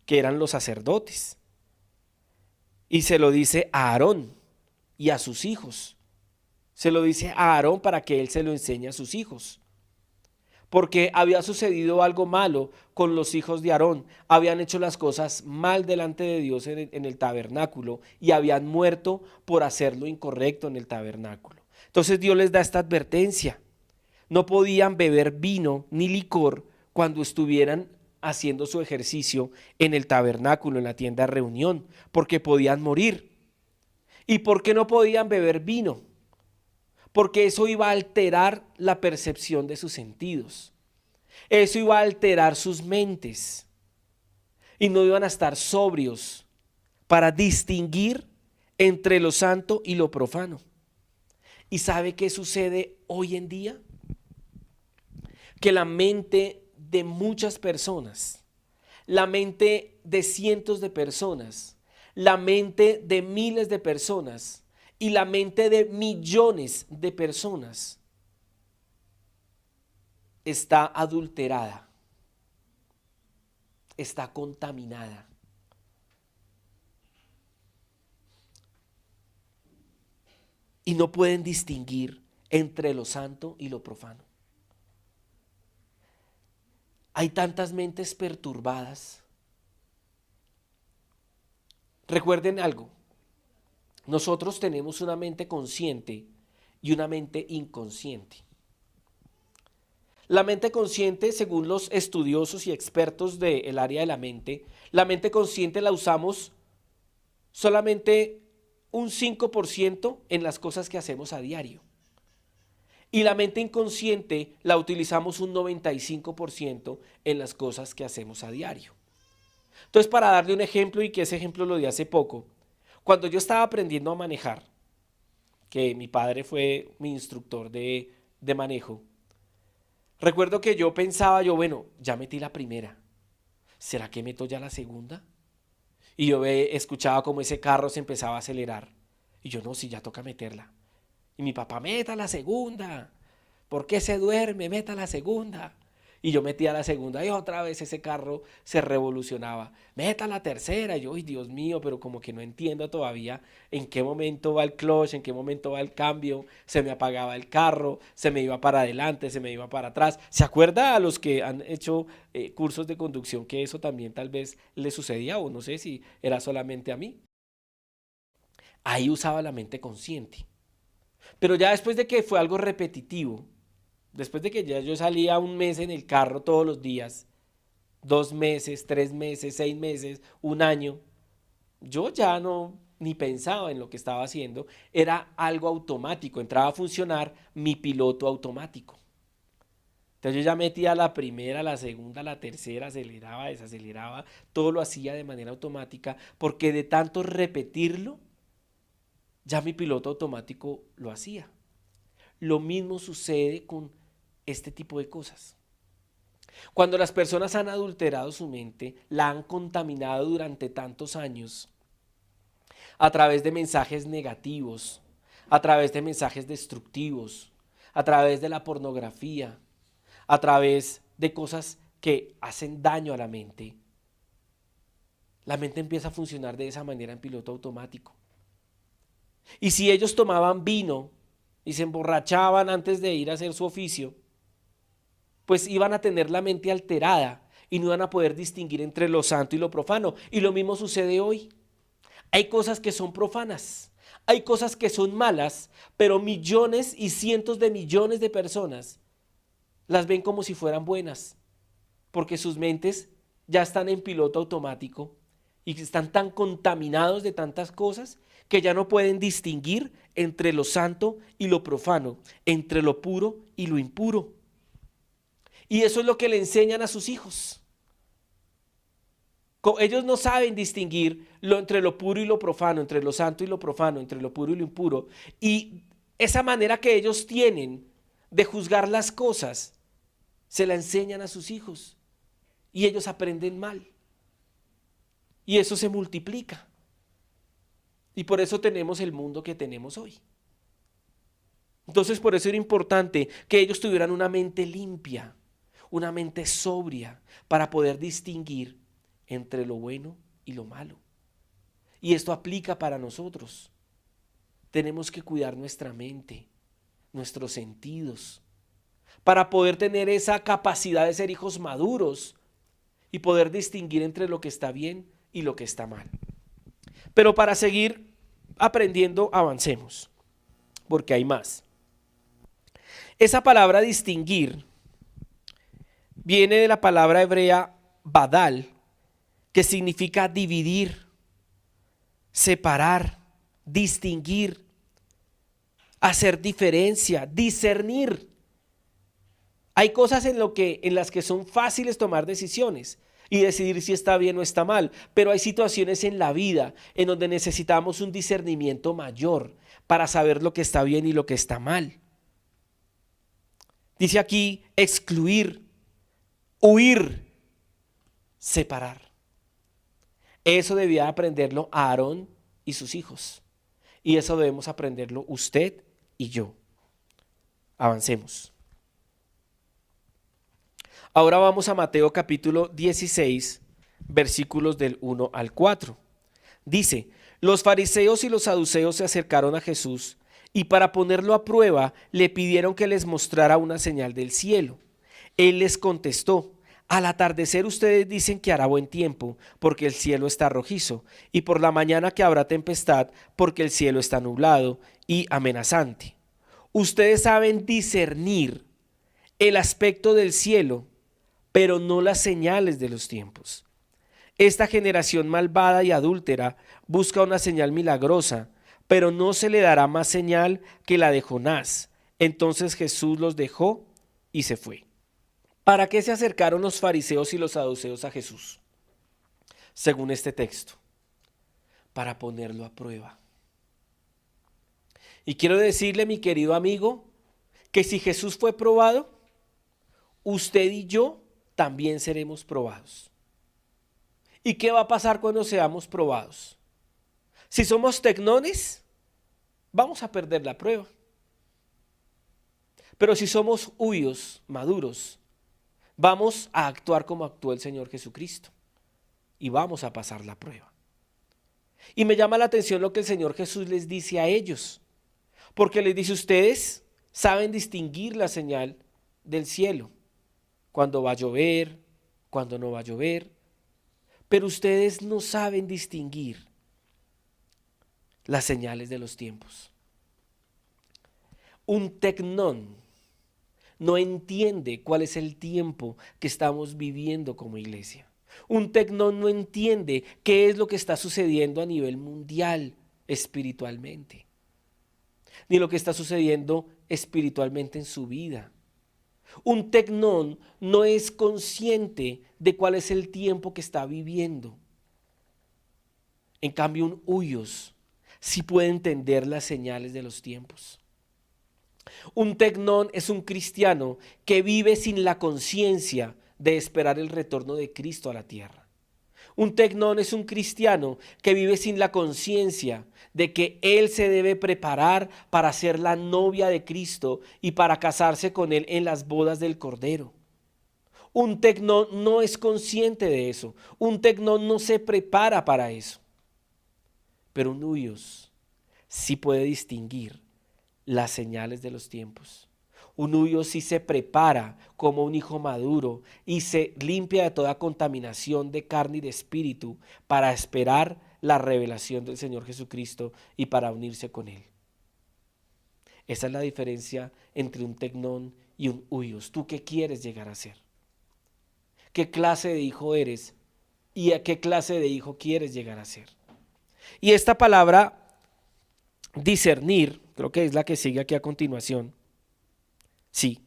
que eran los sacerdotes. Y se lo dice a Aarón y a sus hijos. Se lo dice a Aarón para que él se lo enseñe a sus hijos. Porque había sucedido algo malo con los hijos de Aarón. Habían hecho las cosas mal delante de Dios en el tabernáculo y habían muerto por hacer lo incorrecto en el tabernáculo. Entonces Dios les da esta advertencia. No podían beber vino ni licor cuando estuvieran haciendo su ejercicio en el tabernáculo, en la tienda de reunión, porque podían morir. ¿Y por qué no podían beber vino? Porque eso iba a alterar la percepción de sus sentidos. Eso iba a alterar sus mentes. Y no iban a estar sobrios para distinguir entre lo santo y lo profano. ¿Y sabe qué sucede hoy en día? Que la mente de muchas personas, la mente de cientos de personas, la mente de miles de personas y la mente de millones de personas está adulterada, está contaminada. Y no pueden distinguir entre lo santo y lo profano. Hay tantas mentes perturbadas. Recuerden algo. Nosotros tenemos una mente consciente y una mente inconsciente. La mente consciente, según los estudiosos y expertos del área de la mente consciente la usamos solamente un 5% en las cosas que hacemos a diario. Y la mente inconsciente la utilizamos un 95% en las cosas que hacemos a diario. Entonces, para darle un ejemplo, y que ese ejemplo lo di hace poco, cuando yo estaba aprendiendo a manejar, que mi padre fue mi instructor de manejo, recuerdo que yo pensaba, bueno, ya metí la primera, ¿será que meto ya la segunda? Y yo escuchaba como ese carro se empezaba a acelerar. Y yo, no, si ya toca meterla. Y mi papá, meta la segunda. ¿Por qué se duerme? Meta la segunda. Y yo metía la segunda y otra vez ese carro se revolucionaba. Meta la tercera. Y yo, ay, Dios mío, pero como que no entiendo todavía en qué momento va el clutch, en qué momento va el cambio. Se me apagaba el carro, se me iba para adelante, se me iba para atrás. ¿Se acuerda a los que han hecho cursos de conducción que eso también tal vez les sucedía o no sé si era solamente a mí? Ahí usaba la mente consciente. Pero ya después de que fue algo repetitivo, después de que ya yo salía un mes en el carro todos los días, 2 meses, 3 meses, 6 meses, un año, yo ya no ni pensaba en lo que estaba haciendo, era algo automático, entraba a funcionar mi piloto automático. Entonces yo ya metía la primera, la segunda, la tercera, aceleraba, desaceleraba, todo lo hacía de manera automática, porque de tanto repetirlo, ya mi piloto automático lo hacía. Lo mismo sucede con este tipo de cosas. Cuando las personas han adulterado su mente, la han contaminado durante tantos años, a través de mensajes negativos, a través de mensajes destructivos, a través de la pornografía, a través de cosas que hacen daño a la mente empieza a funcionar de esa manera en piloto automático. Y si ellos tomaban vino y se emborrachaban antes de ir a hacer su oficio, pues iban a tener la mente alterada y no iban a poder distinguir entre lo santo y lo profano. Y lo mismo sucede hoy. Hay cosas que son profanas, hay cosas que son malas, pero millones y cientos de millones de personas las ven como si fueran buenas, porque sus mentes ya están en piloto automático y están tan contaminados de tantas cosas que ya no pueden distinguir entre lo santo y lo profano, entre lo puro y lo impuro. Y eso es lo que le enseñan a sus hijos. Ellos no saben distinguir entre lo puro y lo profano, entre lo santo y lo profano, entre lo puro y lo impuro. Y esa manera que ellos tienen de juzgar las cosas, se la enseñan a sus hijos. Y ellos aprenden mal. Y eso se multiplica. Y por eso tenemos el mundo que tenemos hoy. Entonces por eso era importante que ellos tuvieran una mente limpia, una mente sobria, para poder distinguir entre lo bueno y lo malo. Y esto aplica para nosotros. Tenemos que cuidar nuestra mente, nuestros sentidos, para poder tener esa capacidad de ser hijos maduros y poder distinguir entre lo que está bien y lo que está mal. Pero para seguir aprendiendo, avancemos, porque hay más. Esa palabra distinguir viene de la palabra hebrea badal, que significa dividir, separar, distinguir, hacer diferencia, discernir. Hay cosas en las que son fáciles tomar decisiones y decidir si está bien o está mal, pero hay situaciones en la vida en donde necesitamos un discernimiento mayor para saber lo que está bien y lo que está mal. Dice aquí excluir, huir, separar. Eso debía aprenderlo Aarón y sus hijos. Y eso debemos aprenderlo usted y yo. Avancemos. Ahora vamos a Mateo capítulo 16, versículos del 1 al 4. Dice, los fariseos y los saduceos se acercaron a Jesús y para ponerlo a prueba le pidieron que les mostrara una señal del cielo. Él les contestó, al atardecer ustedes dicen que hará buen tiempo porque el cielo está rojizo y por la mañana que habrá tempestad porque el cielo está nublado y amenazante. Ustedes saben discernir el aspecto del cielo, pero no las señales de los tiempos. Esta generación malvada y adúltera busca una señal milagrosa, pero no se le dará más señal que la de Jonás. Entonces Jesús los dejó y se fue. ¿Para qué se acercaron los fariseos y los saduceos a Jesús? Según este texto, para ponerlo a prueba. Y quiero decirle, mi querido amigo, que si Jesús fue probado, usted y yo también seremos probados. ¿Y qué va a pasar cuando seamos probados? Si somos tecnones, vamos a perder la prueba. Pero si somos huios, maduros, vamos a actuar como actuó el Señor Jesucristo y vamos a pasar la prueba. Y me llama la atención lo que el Señor Jesús les dice a ellos, porque les dice: ustedes saben distinguir la señal del cielo, cuando va a llover, cuando no va a llover, pero ustedes no saben distinguir las señales de los tiempos. Un tecnón no entiende cuál es el tiempo que estamos viviendo como iglesia. Un tecnón no entiende qué es lo que está sucediendo a nivel mundial espiritualmente, ni lo que está sucediendo espiritualmente en su vida. Un tecnón no es consciente de cuál es el tiempo que está viviendo. En cambio, un huyos sí puede entender las señales de los tiempos. Un tecnón es un cristiano que vive sin la conciencia de esperar el retorno de Cristo a la tierra. Un tecnón es un cristiano que vive sin la conciencia de que él se debe preparar para ser la novia de Cristo y para casarse con él en las bodas del Cordero. Un tecnón no es consciente de eso. Un tecnón no se prepara para eso. Pero un huyos sí puede distinguir las señales de los tiempos. Un huyos sí se prepara como un hijo maduro y se limpia de toda contaminación de carne y de espíritu para esperar la revelación del Señor Jesucristo y para unirse con Él. Esa es la diferencia entre un tecnón y un huyos. ¿Tú qué quieres llegar a ser? ¿Qué clase de hijo eres y a qué clase de hijo quieres llegar a ser? Y esta palabra discernir, creo que es la que sigue aquí a continuación. Sí,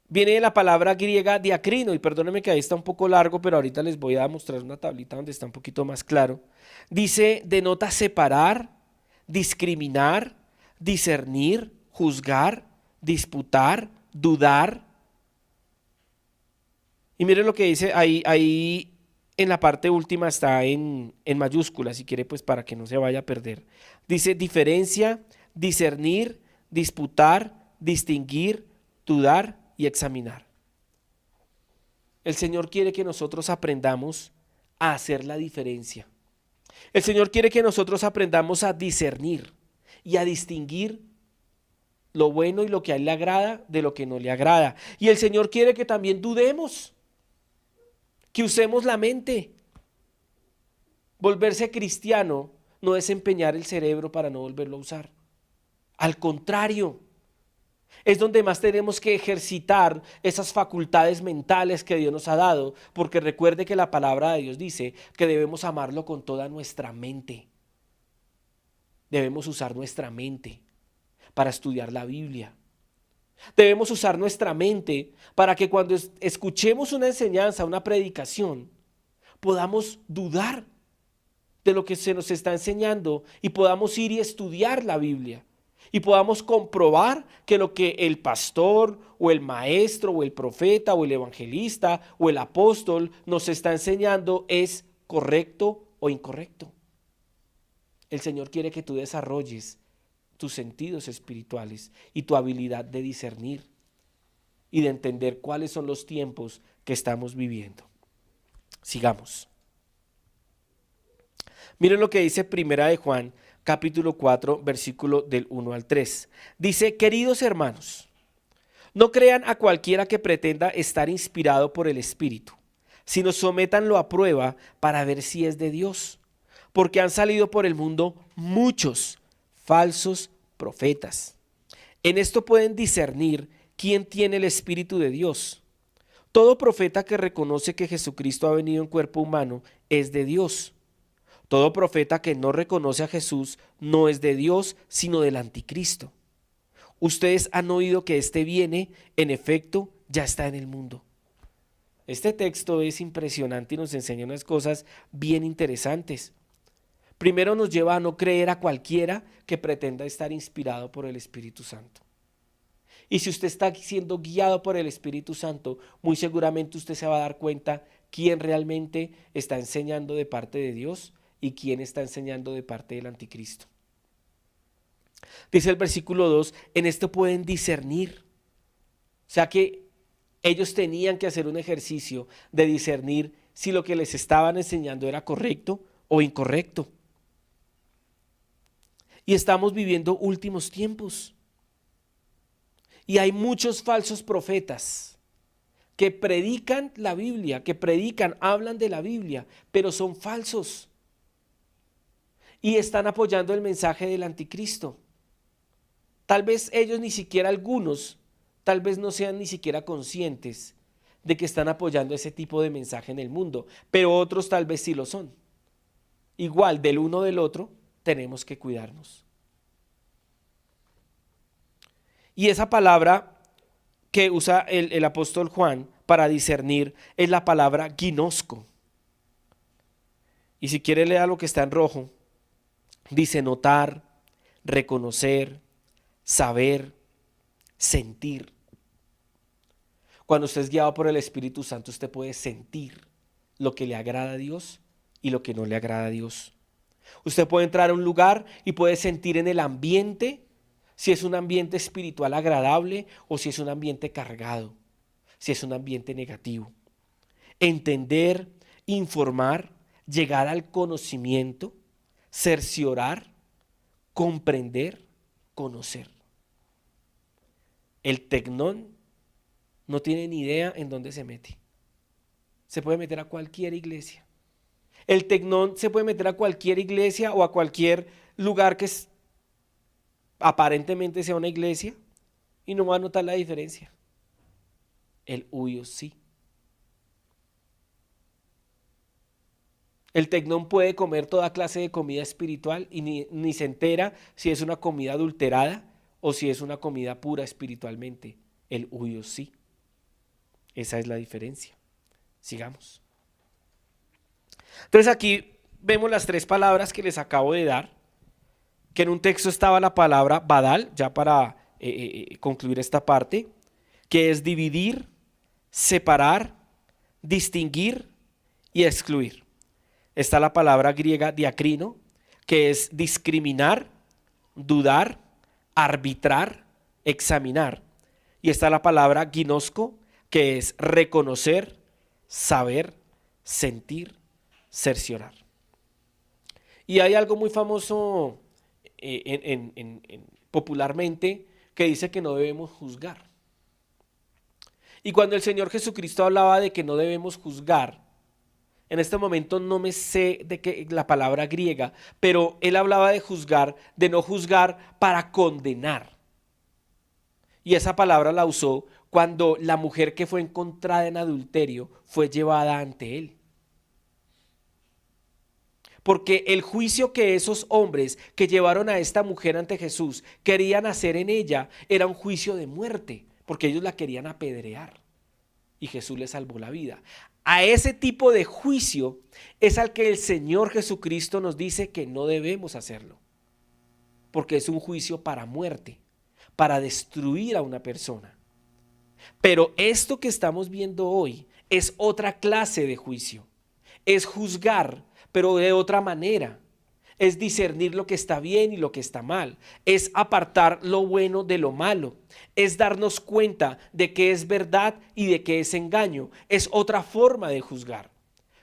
viene de la palabra griega diacrino, y perdónenme que ahí está un poco largo, pero ahorita les voy a mostrar una tablita donde está un poquito más claro. Dice, denota separar, discriminar, discernir, juzgar, disputar, dudar. Y miren lo que dice ahí en la parte última, está en mayúsculas, si quiere, pues para que no se vaya a perder. Dice diferencia, discernir, disputar, distinguir, dudar y examinar. El Señor quiere que nosotros aprendamos a hacer la diferencia. El Señor quiere que nosotros aprendamos a discernir y a distinguir lo bueno y lo que a Él le agrada de lo que no le agrada. Y el Señor quiere que también dudemos, que usemos la mente. Volverse cristiano no es empeñar el cerebro para no volverlo a usar. Al contrario, es donde más tenemos que ejercitar esas facultades mentales que Dios nos ha dado, porque recuerde que la palabra de Dios dice que debemos amarlo con toda nuestra mente. Debemos usar nuestra mente para estudiar la Biblia. Debemos usar nuestra mente para que cuando escuchemos una enseñanza, una predicación, podamos dudar de lo que se nos está enseñando y podamos ir y estudiar la Biblia. Y podamos comprobar que lo que el pastor o el maestro o el profeta o el evangelista o el apóstol nos está enseñando es correcto o incorrecto. El Señor quiere que tú desarrolles tus sentidos espirituales y tu habilidad de discernir y de entender cuáles son los tiempos que estamos viviendo. Sigamos. Miren lo que dice Primera de Juan, capítulo 4, versículo del 1 al 3. Dice, queridos hermanos, no crean a cualquiera que pretenda estar inspirado por el Espíritu, sino sométanlo a prueba para ver si es de Dios, porque han salido por el mundo muchos falsos profetas. En esto pueden discernir quién tiene el Espíritu de Dios. Todo profeta que reconoce que Jesucristo ha venido en cuerpo humano es de Dios. Todo profeta que no reconoce a Jesús no es de Dios, sino del anticristo. Ustedes han oído que éste viene, en efecto, ya está en el mundo. Este texto es impresionante y nos enseña unas cosas bien interesantes. Primero nos lleva a no creer a cualquiera que pretenda estar inspirado por el Espíritu Santo. Y si usted está siendo guiado por el Espíritu Santo, muy seguramente usted se va a dar cuenta quién realmente está enseñando de parte de Dios y quién está enseñando de parte del anticristo. Dice el versículo 2, en esto pueden discernir. O sea que ellos tenían que hacer un ejercicio de discernir si lo que les estaban enseñando era correcto o incorrecto. Y estamos viviendo últimos tiempos. Y hay muchos falsos profetas que predican la Biblia, hablan de la Biblia, pero son falsos. Y están apoyando el mensaje del anticristo. Tal vez ellos ni siquiera algunos, tal vez no sean ni siquiera conscientes de que están apoyando ese tipo de mensaje en el mundo, pero otros tal vez sí lo son. Igual, del uno del otro, tenemos que cuidarnos. Y esa palabra que usa el apóstol Juan para discernir es la palabra ginosco. Y si quiere leer lo que está en rojo, dice notar, reconocer, saber, sentir. Cuando usted es guiado por el Espíritu Santo, usted puede sentir lo que le agrada a Dios y lo que no le agrada a Dios. Usted puede entrar a un lugar y puede sentir en el ambiente si es un ambiente espiritual agradable o si es un ambiente cargado, si es un ambiente negativo. Entender, informar, llegar al conocimiento, cerciorar, comprender, conocer. El tecnón no tiene ni idea en dónde se mete. Se puede meter a cualquier iglesia. El tecnón se puede meter a cualquier iglesia o a cualquier lugar que aparentemente sea una iglesia y no va a notar la diferencia. El huyo sí. El tecnón puede comer toda clase de comida espiritual y ni se entera si es una comida adulterada o si es una comida pura espiritualmente. El huyo sí. Esa es la diferencia. Sigamos. Entonces aquí vemos las tres palabras que les acabo de dar, que en un texto estaba la palabra badal, ya para concluir esta parte, que es dividir, separar, distinguir y excluir. Está la palabra griega diacrino, que es discriminar, dudar, arbitrar, examinar. Y está la palabra ginosco, que es reconocer, saber, sentir, cerciorar. Y hay algo muy famoso popularmente que dice que no debemos juzgar. Y cuando el Señor Jesucristo hablaba de que no debemos juzgar, en este momento no me sé de qué la palabra griega, pero él hablaba de juzgar, de no juzgar para condenar. Y esa palabra la usó cuando la mujer que fue encontrada en adulterio fue llevada ante él. Porque el juicio que esos hombres que llevaron a esta mujer ante Jesús querían hacer en ella era un juicio de muerte, porque ellos la querían apedrear y Jesús le salvó la vida. A ese tipo de juicio es al que el Señor Jesucristo nos dice que no debemos hacerlo, porque es un juicio para muerte, para destruir a una persona. Pero esto que estamos viendo hoy es otra clase de juicio, es juzgar, pero de otra manera. Es discernir lo que está bien y lo que está mal. Es apartar lo bueno de lo malo. Es darnos cuenta de que es verdad y de que es engaño. Es otra forma de juzgar.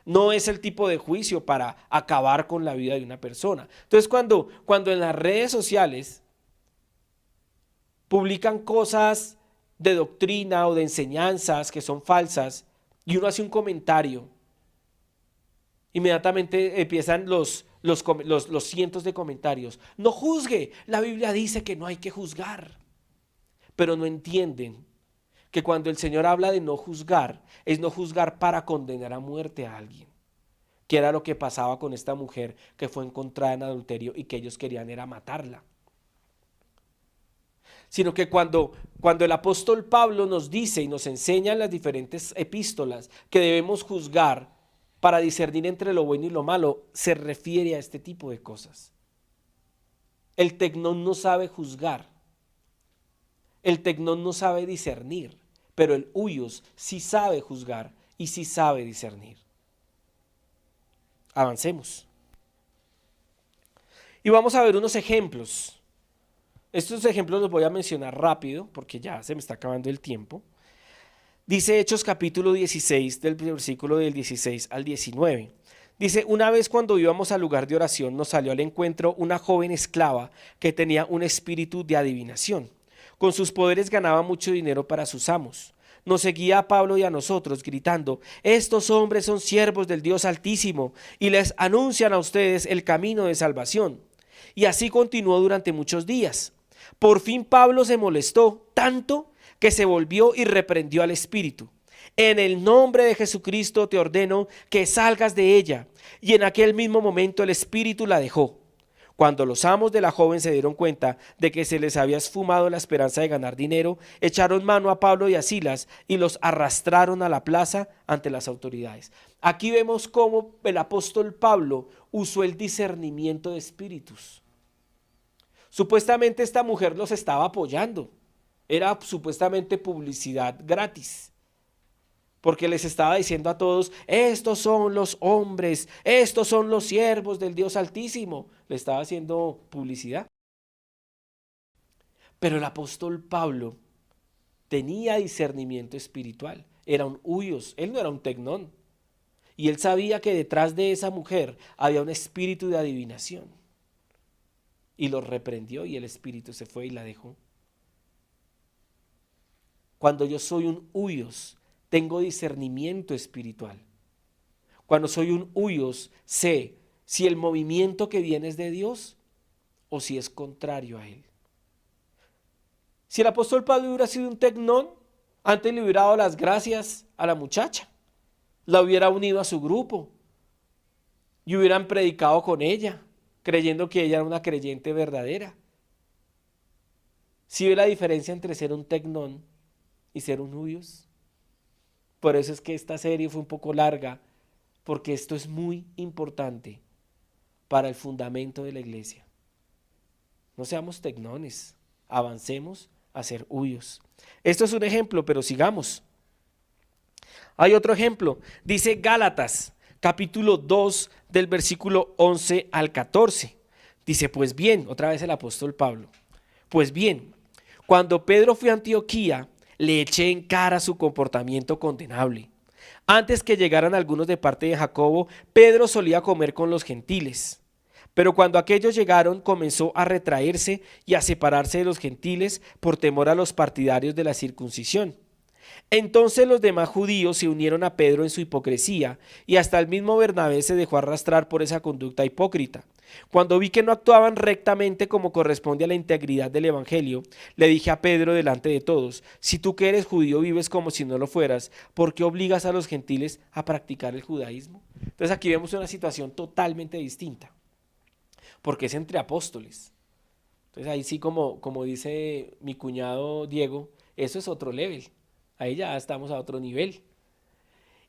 No es el tipo de juicio para acabar con la vida de una persona. Entonces cuando en las redes sociales publican cosas de doctrina o de enseñanzas que son falsas y uno hace un comentario, inmediatamente empiezan los cientos de comentarios. No juzgue, la Biblia dice que no hay que juzgar. Pero no entienden que cuando el Señor habla de no juzgar, es no juzgar para condenar a muerte a alguien, que era lo que pasaba con esta mujer que fue encontrada en adulterio y que ellos querían era matarla. Sino que cuando el apóstol Pablo nos dice y nos enseña en las diferentes epístolas que debemos juzgar para discernir entre lo bueno y lo malo, se refiere a este tipo de cosas. El tecnón no sabe juzgar, el tecnón no sabe discernir, pero el huyos sí sabe juzgar y sí sabe discernir. Avancemos. Y vamos a ver unos ejemplos. Estos ejemplos los voy a mencionar rápido porque ya se me está acabando el tiempo. Dice Hechos capítulo 16, del versículo del 16 al 19. Dice, una vez cuando íbamos al lugar de oración nos salió al encuentro una joven esclava que tenía un espíritu de adivinación. Con sus poderes ganaba mucho dinero para sus amos. Nos seguía a Pablo y a nosotros gritando, estos hombres son siervos del Dios Altísimo y les anuncian a ustedes el camino de salvación. Y así continuó durante muchos días. Por fin Pablo se molestó tanto que se volvió y reprendió al espíritu. En el nombre de Jesucristo te ordeno que salgas de ella. Y en aquel mismo momento el espíritu la dejó. Cuando los amos de la joven se dieron cuenta de que se les había esfumado la esperanza de ganar dinero, echaron mano a Pablo y a Silas y los arrastraron a la plaza ante las autoridades. Aquí vemos cómo el apóstol Pablo usó el discernimiento de espíritus. Supuestamente esta mujer los estaba apoyando. Era supuestamente publicidad gratis. Porque les estaba diciendo a todos, estos son los hombres, estos son los siervos del Dios Altísimo. Le estaba haciendo publicidad. Pero el apóstol Pablo tenía discernimiento espiritual. Era un huyos, él no era un tecnón. Y él sabía que detrás de esa mujer había un espíritu de adivinación. Y los reprendió y el espíritu se fue y la dejó. Cuando yo soy un huyos, tengo discernimiento espiritual. Cuando soy un huyos, sé si el movimiento que viene es de Dios o si es contrario a él. Si el apóstol Pablo hubiera sido un tecnón, antes le hubiera dado las gracias a la muchacha, la hubiera unido a su grupo y hubieran predicado con ella, creyendo que ella era una creyente verdadera. ¿Sí ve la diferencia entre ser un tecnón y ser un huyos? Por eso es que esta serie fue un poco larga, porque esto es muy importante para el fundamento de la iglesia. No seamos tecnones, avancemos a ser huyos. Esto es un ejemplo, pero sigamos. Hay otro ejemplo, dice Gálatas, capítulo 2, del versículo 11 al 14. Dice, pues bien, otra vez el apóstol Pablo, pues bien, cuando Pedro fue a Antioquía, le eché en cara su comportamiento condenable. Antes que llegaran algunos de parte de Jacobo, Pedro solía comer con los gentiles. Pero cuando aquellos llegaron, comenzó a retraerse y a separarse de los gentiles por temor a los partidarios de la circuncisión. Entonces los demás judíos se unieron a Pedro en su hipocresía y hasta el mismo Bernabé se dejó arrastrar por esa conducta hipócrita. Cuando vi que no actuaban rectamente como corresponde a la integridad del evangelio, le dije a Pedro delante de todos, si tú que eres judío vives como si no lo fueras, ¿por qué obligas a los gentiles a practicar el judaísmo? Entonces aquí vemos una situación totalmente distinta, porque es entre apóstoles. Entonces ahí sí como dice mi cuñado Diego, eso es otro level, ahí ya estamos a otro nivel.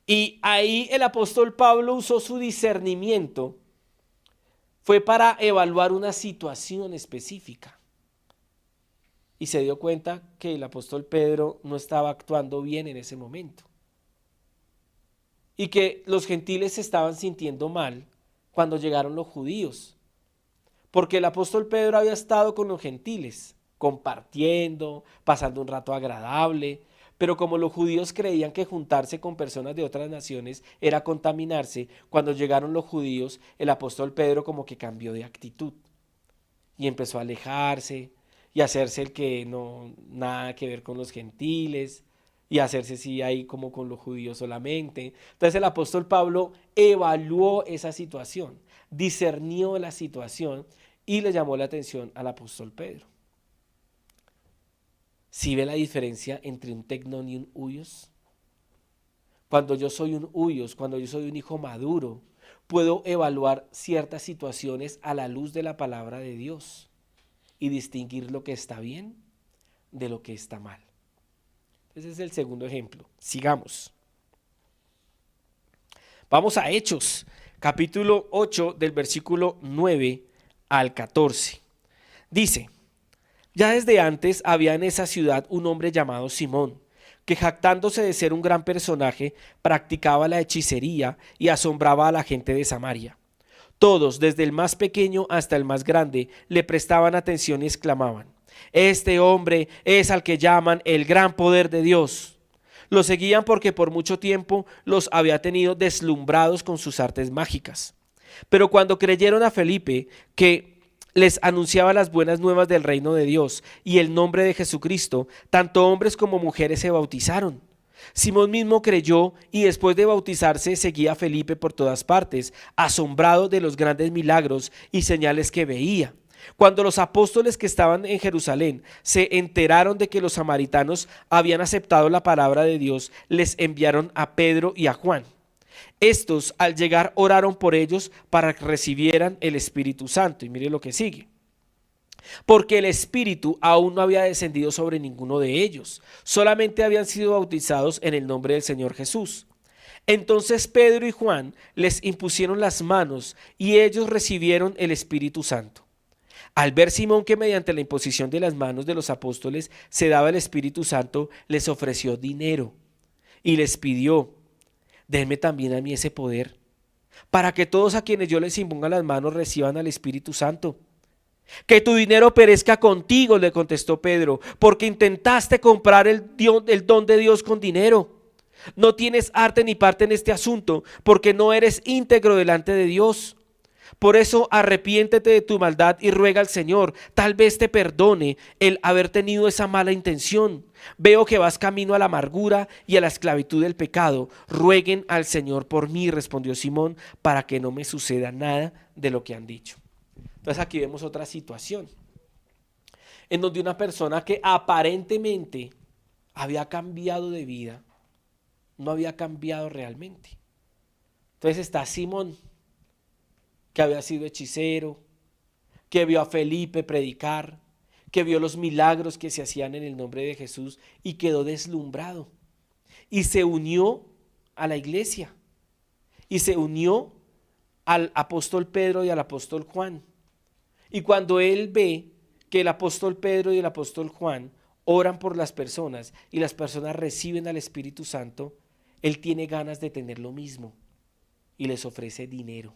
Y ahí el apóstol Pablo usó su discernimiento. Fue para evaluar una situación específica y se dio cuenta que el apóstol Pedro no estaba actuando bien en ese momento y que los gentiles se estaban sintiendo mal cuando llegaron los judíos, porque el apóstol Pedro había estado con los gentiles compartiendo, pasando un rato agradable, pero como los judíos creían que juntarse con personas de otras naciones era contaminarse, cuando llegaron los judíos, el apóstol Pedro como que cambió de actitud y empezó a alejarse y hacerse el que no, nada que ver con los gentiles y hacerse sí ahí como con los judíos solamente. Entonces el apóstol Pablo evaluó esa situación, discernió la situación y le llamó la atención al apóstol Pedro. ¿Sí ve la diferencia entre un tecnón y un huyos? Cuando yo soy un huyos, cuando yo soy un hijo maduro, puedo evaluar ciertas situaciones a la luz de la palabra de Dios y distinguir lo que está bien de lo que está mal. Ese es el segundo ejemplo. Sigamos. Vamos a Hechos, capítulo 8, del versículo 9 al 14. Dice, ya desde antes había en esa ciudad un hombre llamado Simón, que jactándose de ser un gran personaje, practicaba la hechicería y asombraba a la gente de Samaria. Todos, desde el más pequeño hasta el más grande, le prestaban atención y exclamaban: este hombre es al que llaman el gran poder de Dios. Lo seguían porque por mucho tiempo los había tenido deslumbrados con sus artes mágicas. Pero cuando creyeron a Felipe, que les anunciaba las buenas nuevas del reino de Dios y el nombre de Jesucristo, tanto hombres como mujeres se bautizaron. Simón mismo creyó y después de bautizarse seguía a Felipe por todas partes, asombrado de los grandes milagros y señales que veía. Cuando los apóstoles que estaban en Jerusalén se enteraron de que los samaritanos habían aceptado la palabra de Dios, les enviaron a Pedro y a Juan. Estos, al llegar, oraron por ellos para que recibieran el Espíritu Santo. Y mire lo que sigue. Porque el Espíritu aún no había descendido sobre ninguno de ellos, solamente habían sido bautizados en el nombre del Señor Jesús. Entonces Pedro y Juan les impusieron las manos y ellos recibieron el Espíritu Santo. Al ver Simón que mediante la imposición de las manos de los apóstoles se daba el Espíritu Santo, les ofreció dinero y les pidió: denme también a mí ese poder, para que todos a quienes yo les imponga las manos reciban al Espíritu Santo. Que tu dinero perezca contigo, le contestó Pedro, porque intentaste comprar el don de Dios con dinero. No tienes arte ni parte en este asunto, porque no eres íntegro delante de Dios. Por eso arrepiéntete de tu maldad y ruega al Señor, tal vez te perdone el haber tenido esa mala intención. Veo que vas camino a la amargura y a la esclavitud del pecado. Rueguen al Señor por mí, respondió Simón, para que no me suceda nada de lo que han dicho. Entonces aquí vemos otra situación, en donde una persona que aparentemente había cambiado de vida, no había cambiado realmente. Entonces está Simón, que había sido hechicero, que vio a Felipe predicar, que vio los milagros que se hacían en el nombre de Jesús y quedó deslumbrado. Y se unió a la iglesia, y se unió al apóstol Pedro y al apóstol Juan. Y cuando él ve que el apóstol Pedro y el apóstol Juan oran por las personas y las personas reciben al Espíritu Santo, él tiene ganas de tener lo mismo y les ofrece dinero.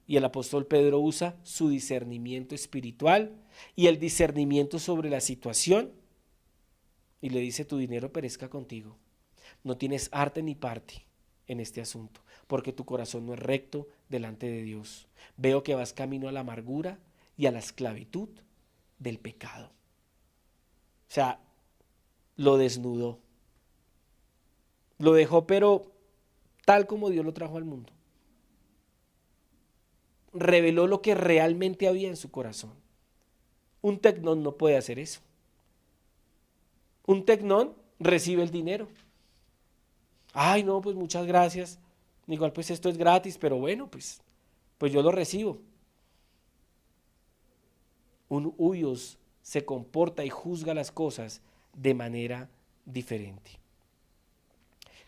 Y el apóstol Pedro usa su discernimiento espiritual y el discernimiento sobre la situación y le dice: tu dinero perezca contigo. No tienes arte ni parte en este asunto, porque tu corazón no es recto delante de Dios. Veo que vas camino a la amargura y a la esclavitud del pecado. O sea, lo desnudó. Lo dejó, pero tal como Dios lo trajo al mundo. Reveló lo que realmente había en su corazón. Un tecnón no puede hacer eso. Un tecnón recibe el dinero. Ay, no, pues muchas gracias. Igual pues esto es gratis, pero bueno, pues yo lo recibo. Un huyos se comporta y juzga las cosas de manera diferente.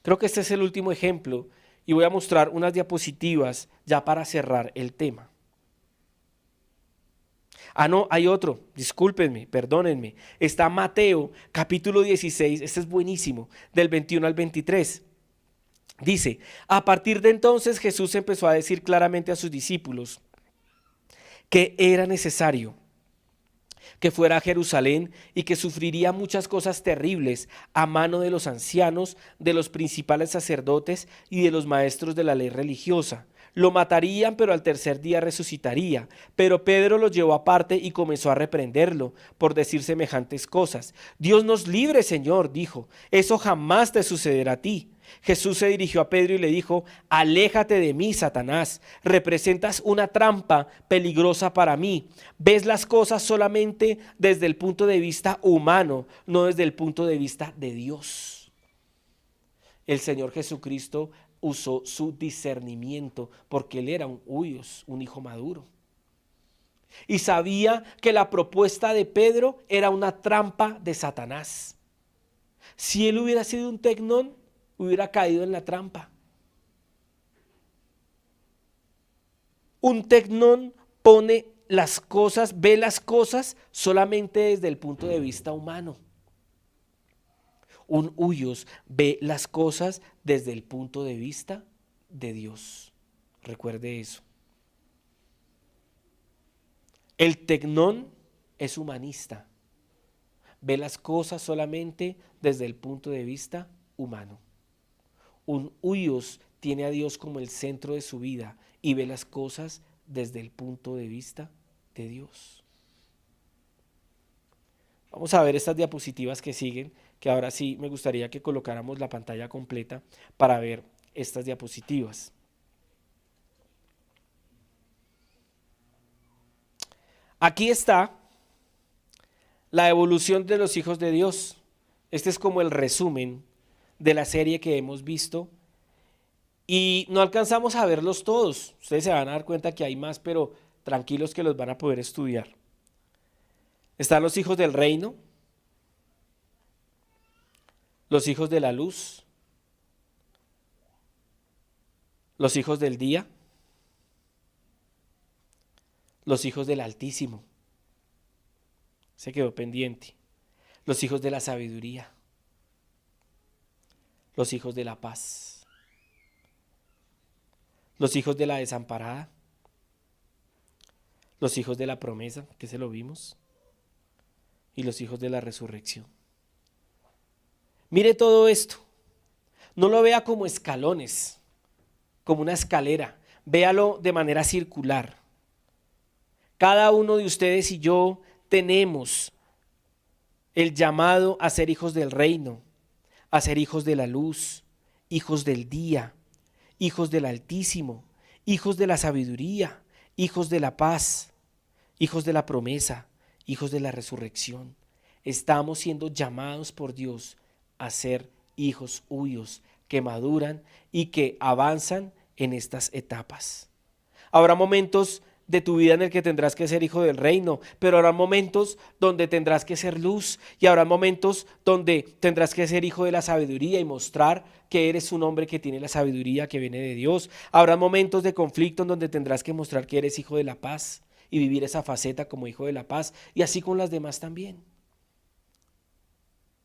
Creo que este es el último ejemplo y voy a mostrar unas diapositivas ya para cerrar el tema. Ah, no, hay otro, discúlpenme, perdónenme. Está Mateo, capítulo 16, este es buenísimo, del 21 al 23. Dice: a partir de entonces Jesús empezó a decir claramente a sus discípulos que era necesario que fuera a Jerusalén y que sufriría muchas cosas terribles a mano de los ancianos, de los principales sacerdotes y de los maestros de la ley religiosa. Lo matarían, pero al tercer día resucitaría. Pero Pedro lo llevó aparte y comenzó a reprenderlo por decir semejantes cosas. Dios nos libre, Señor, dijo, eso jamás te sucederá a ti. Jesús se dirigió a Pedro y le dijo: aléjate de mí, Satanás, representas una trampa peligrosa para mí. Ves las cosas solamente desde el punto de vista humano, no desde el punto de vista de Dios. El Señor Jesucristo usó su discernimiento porque él era un hijo maduro. Y sabía que la propuesta de Pedro era una trampa de Satanás. Si él hubiera sido un tecnón, hubiera caído en la trampa. Un tecnón pone las cosas, ve las cosas solamente desde el punto de vista humano. Un huyos ve las cosas desde el punto de vista de Dios. Recuerde eso. El tecnón es humanista. Ve las cosas solamente desde el punto de vista humano. Un huyos tiene a Dios como el centro de su vida y ve las cosas desde el punto de vista de Dios. Vamos a ver estas diapositivas que siguen, que ahora sí me gustaría que colocáramos la pantalla completa para ver estas diapositivas. Aquí está la evolución de los hijos de Dios. Este es como el resumen de la serie que hemos visto y no alcanzamos a verlos todos. Ustedes se van a dar cuenta que hay más, pero tranquilos que los van a poder estudiar. Están los hijos del reino, los hijos de la luz, los hijos del día, los hijos del Altísimo. Se quedó pendiente. Los hijos de la sabiduría, los hijos de la paz, los hijos de la desamparada, los hijos de la promesa, que se lo vimos, y los hijos de la resurrección. Mire todo esto, no lo vea como escalones, como una escalera, véalo de manera circular. Cada uno de ustedes y yo tenemos el llamado a ser hijos del reino, a ser hijos de la luz, hijos del día, hijos del Altísimo, hijos de la sabiduría, hijos de la paz, hijos de la promesa, hijos de la resurrección. Estamos siendo llamados por Dios a ser hijos suyos que maduran y que avanzan en estas etapas. Habrá momentos de tu vida en el que tendrás que ser hijo del reino, pero habrá momentos donde tendrás que ser luz y habrá momentos donde tendrás que ser hijo de la sabiduría y mostrar que eres un hombre que tiene la sabiduría que viene de Dios. Habrá momentos de conflicto en donde tendrás que mostrar que eres hijo de la paz y vivir esa faceta como hijo de la paz, y así con las demás también.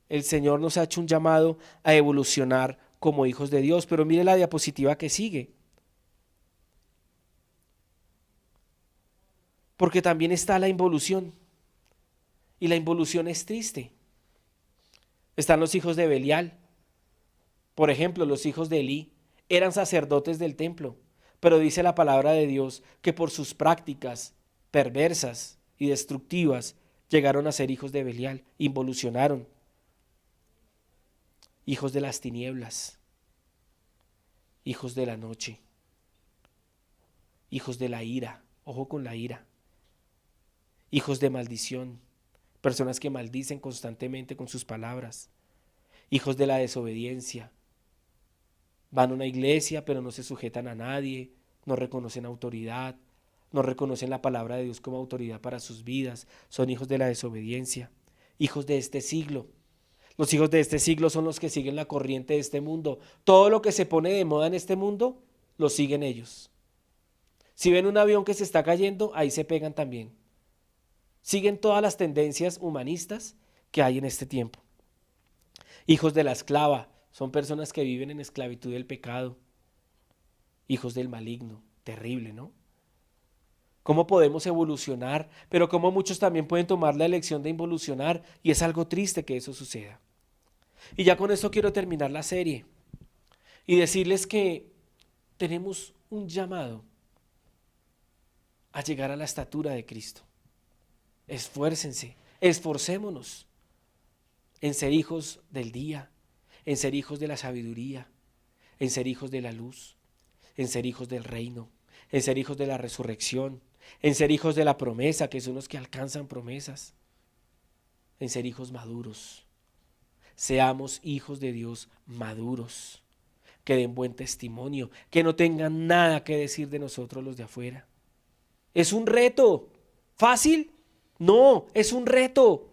El Señor nos ha hecho un llamado a evolucionar como hijos de Dios, pero mire la diapositiva que sigue. Porque también está la involución, y la involución es triste. Están los hijos de Belial. Por ejemplo, los hijos de Elí eran sacerdotes del templo, pero dice la palabra de Dios que por sus prácticas perversas y destructivas llegaron a ser hijos de Belial, involucionaron. Hijos de las tinieblas, hijos de la noche, hijos de la ira, ojo con la ira, hijos de maldición, personas que maldicen constantemente con sus palabras, hijos de la desobediencia, van a una iglesia pero no se sujetan a nadie, no reconocen autoridad, no reconocen la palabra de Dios como autoridad para sus vidas, son hijos de la desobediencia, hijos de este siglo. Los hijos de este siglo son los que siguen la corriente de este mundo. Todo lo que se pone de moda en este mundo, lo siguen ellos. Si ven un avión que se está cayendo, ahí se pegan también. Siguen todas las tendencias humanistas que hay en este tiempo. Hijos de la esclava, son personas que viven en esclavitud del pecado. Hijos del maligno, terrible, ¿no? ¿Cómo podemos evolucionar? Pero cómo muchos también pueden tomar la elección de involucionar, y es algo triste que eso suceda. Y ya con esto quiero terminar la serie y decirles que tenemos un llamado a llegar a la estatura de Cristo. Esfuércense, esforcémonos en ser hijos del día, en ser hijos de la sabiduría, en ser hijos de la luz, en ser hijos del reino, en ser hijos de la resurrección, en ser hijos de la promesa, que son los que alcanzan promesas, en ser hijos maduros. Seamos hijos de Dios maduros, que den buen testimonio, que no tengan nada que decir de nosotros los de afuera. Es un reto. ¿Fácil? No, es un reto.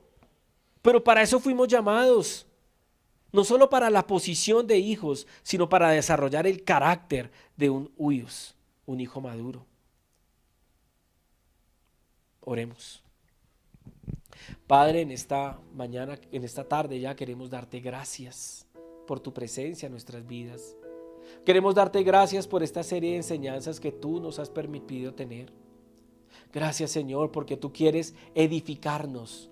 Pero para eso fuimos llamados. No solo para la posición de hijos, sino para desarrollar el carácter de un huios, un hijo maduro. Oremos. Padre, en esta mañana, en esta tarde ya queremos darte gracias por tu presencia en nuestras vidas. Queremos darte gracias por esta serie de enseñanzas que tú nos has permitido tener. Gracias, Señor, porque tú quieres edificarnos.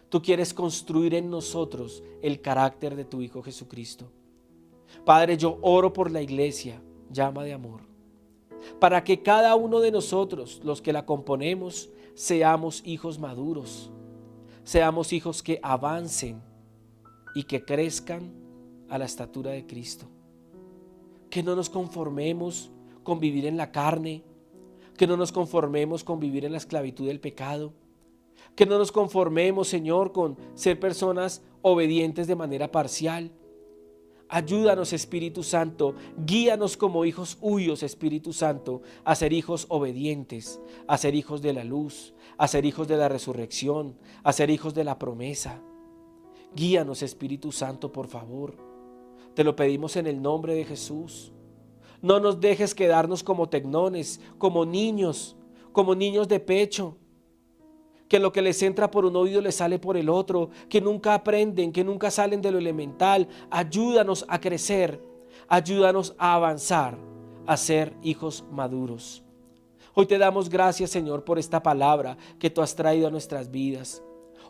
Tú quieres construir en nosotros el carácter de tu Hijo Jesucristo. Padre, yo oro por la iglesia, llama de amor, para que cada uno de nosotros, los que la componemos, seamos hijos maduros, seamos hijos que avancen y que crezcan a la estatura de Cristo. Que no nos conformemos con vivir en la carne, que no nos conformemos con vivir en la esclavitud del pecado, que no nos conformemos, Señor, con ser personas obedientes de manera parcial. Ayúdanos, Espíritu Santo, guíanos como hijos huyos, Espíritu Santo, a ser hijos obedientes, a ser hijos de la luz, a ser hijos de la resurrección, a ser hijos de la promesa. Guíanos, Espíritu Santo, por favor. Te lo pedimos en el nombre de Jesús. No nos dejes quedarnos como tecnones, como niños de pecho, que lo que les entra por un oído les sale por el otro, que nunca aprenden, que nunca salen de lo elemental. Ayúdanos a crecer, ayúdanos a avanzar, a ser hijos maduros. Hoy te damos gracias, Señor, por esta palabra que tú has traído a nuestras vidas.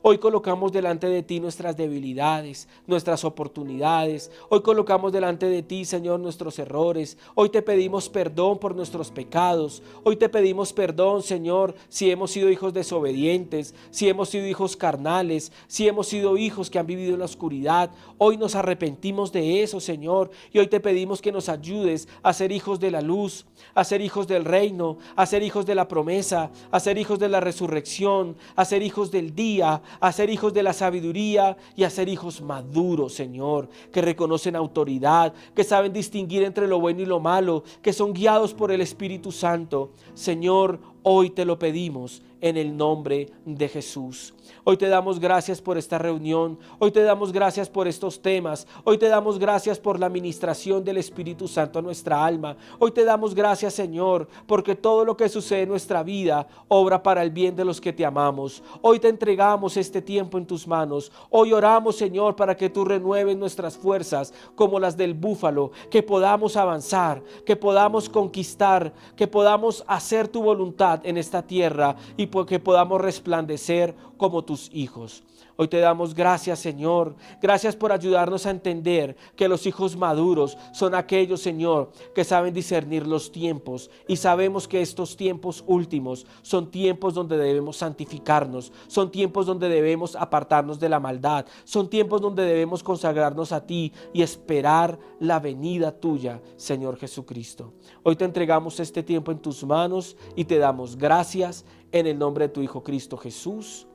Hoy colocamos delante de ti nuestras debilidades, nuestras oportunidades. Hoy colocamos delante de ti, Señor, nuestros errores. Hoy te pedimos perdón por nuestros pecados. Hoy te pedimos perdón, Señor, si hemos sido hijos desobedientes, si hemos sido hijos carnales, si hemos sido hijos que han vivido en la oscuridad. Hoy nos arrepentimos de eso, Señor, y hoy te pedimos que nos ayudes a ser hijos de la luz, a ser hijos del reino, a ser hijos de la promesa, a ser hijos de la resurrección, a ser hijos del día, a ser hijos de la sabiduría y a ser hijos maduros, Señor, que reconocen autoridad, que saben distinguir entre lo bueno y lo malo, que son guiados por el Espíritu Santo. Señor, hoy te lo pedimos en el nombre de Jesús. Hoy te damos gracias por esta reunión. Hoy te damos gracias por estos temas. Hoy te damos gracias por la ministración del Espíritu Santo a nuestra alma. Hoy te damos gracias, Señor, porque todo lo que sucede en nuestra vida obra para el bien de los que te amamos. Hoy te entregamos este tiempo en tus manos. Hoy oramos, Señor, para que tú renueves nuestras fuerzas como las del búfalo, que podamos avanzar, que podamos conquistar, que podamos hacer tu voluntad en esta tierra y que podamos resplandecer como tus hijos. Hoy te damos gracias, Señor. Gracias por ayudarnos a entender que los hijos maduros son aquellos, Señor, que saben discernir los tiempos, y sabemos que estos tiempos últimos son tiempos donde debemos santificarnos, son tiempos donde debemos apartarnos de la maldad, son tiempos donde debemos consagrarnos a ti y esperar la venida tuya, Señor Jesucristo. Hoy te entregamos este tiempo en tus manos y te damos gracias en el nombre de tu Hijo Cristo Jesús.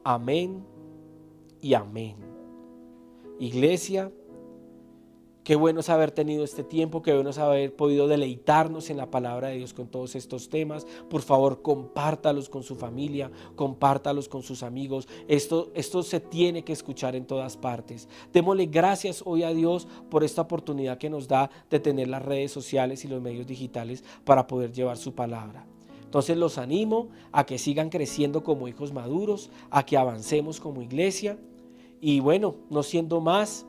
Amén y amén. Iglesia, qué bueno es haber tenido este tiempo, qué bueno es haber podido deleitarnos en la palabra de Dios con todos estos temas. Por favor, compártalos con su familia, compártalos con sus amigos. Esto se tiene que escuchar en todas partes. Démosle gracias hoy a Dios por esta oportunidad que nos da de tener las redes sociales y los medios digitales para poder llevar su palabra. Entonces los animo a que sigan creciendo como hijos maduros, a que avancemos como iglesia. Y bueno, no siendo más,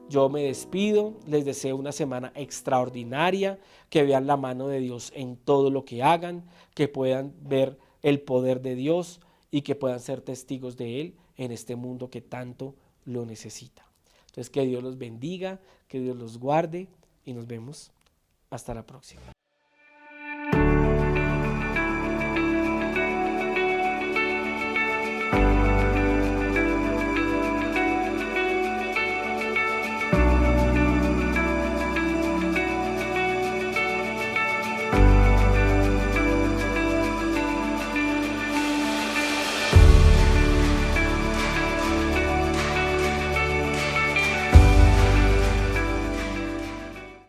yo me despido, les deseo una semana extraordinaria, que vean la mano de Dios en todo lo que hagan, que puedan ver el poder de Dios y que puedan ser testigos de Él en este mundo que tanto lo necesita. Entonces que Dios los bendiga, que Dios los guarde y nos vemos hasta la próxima.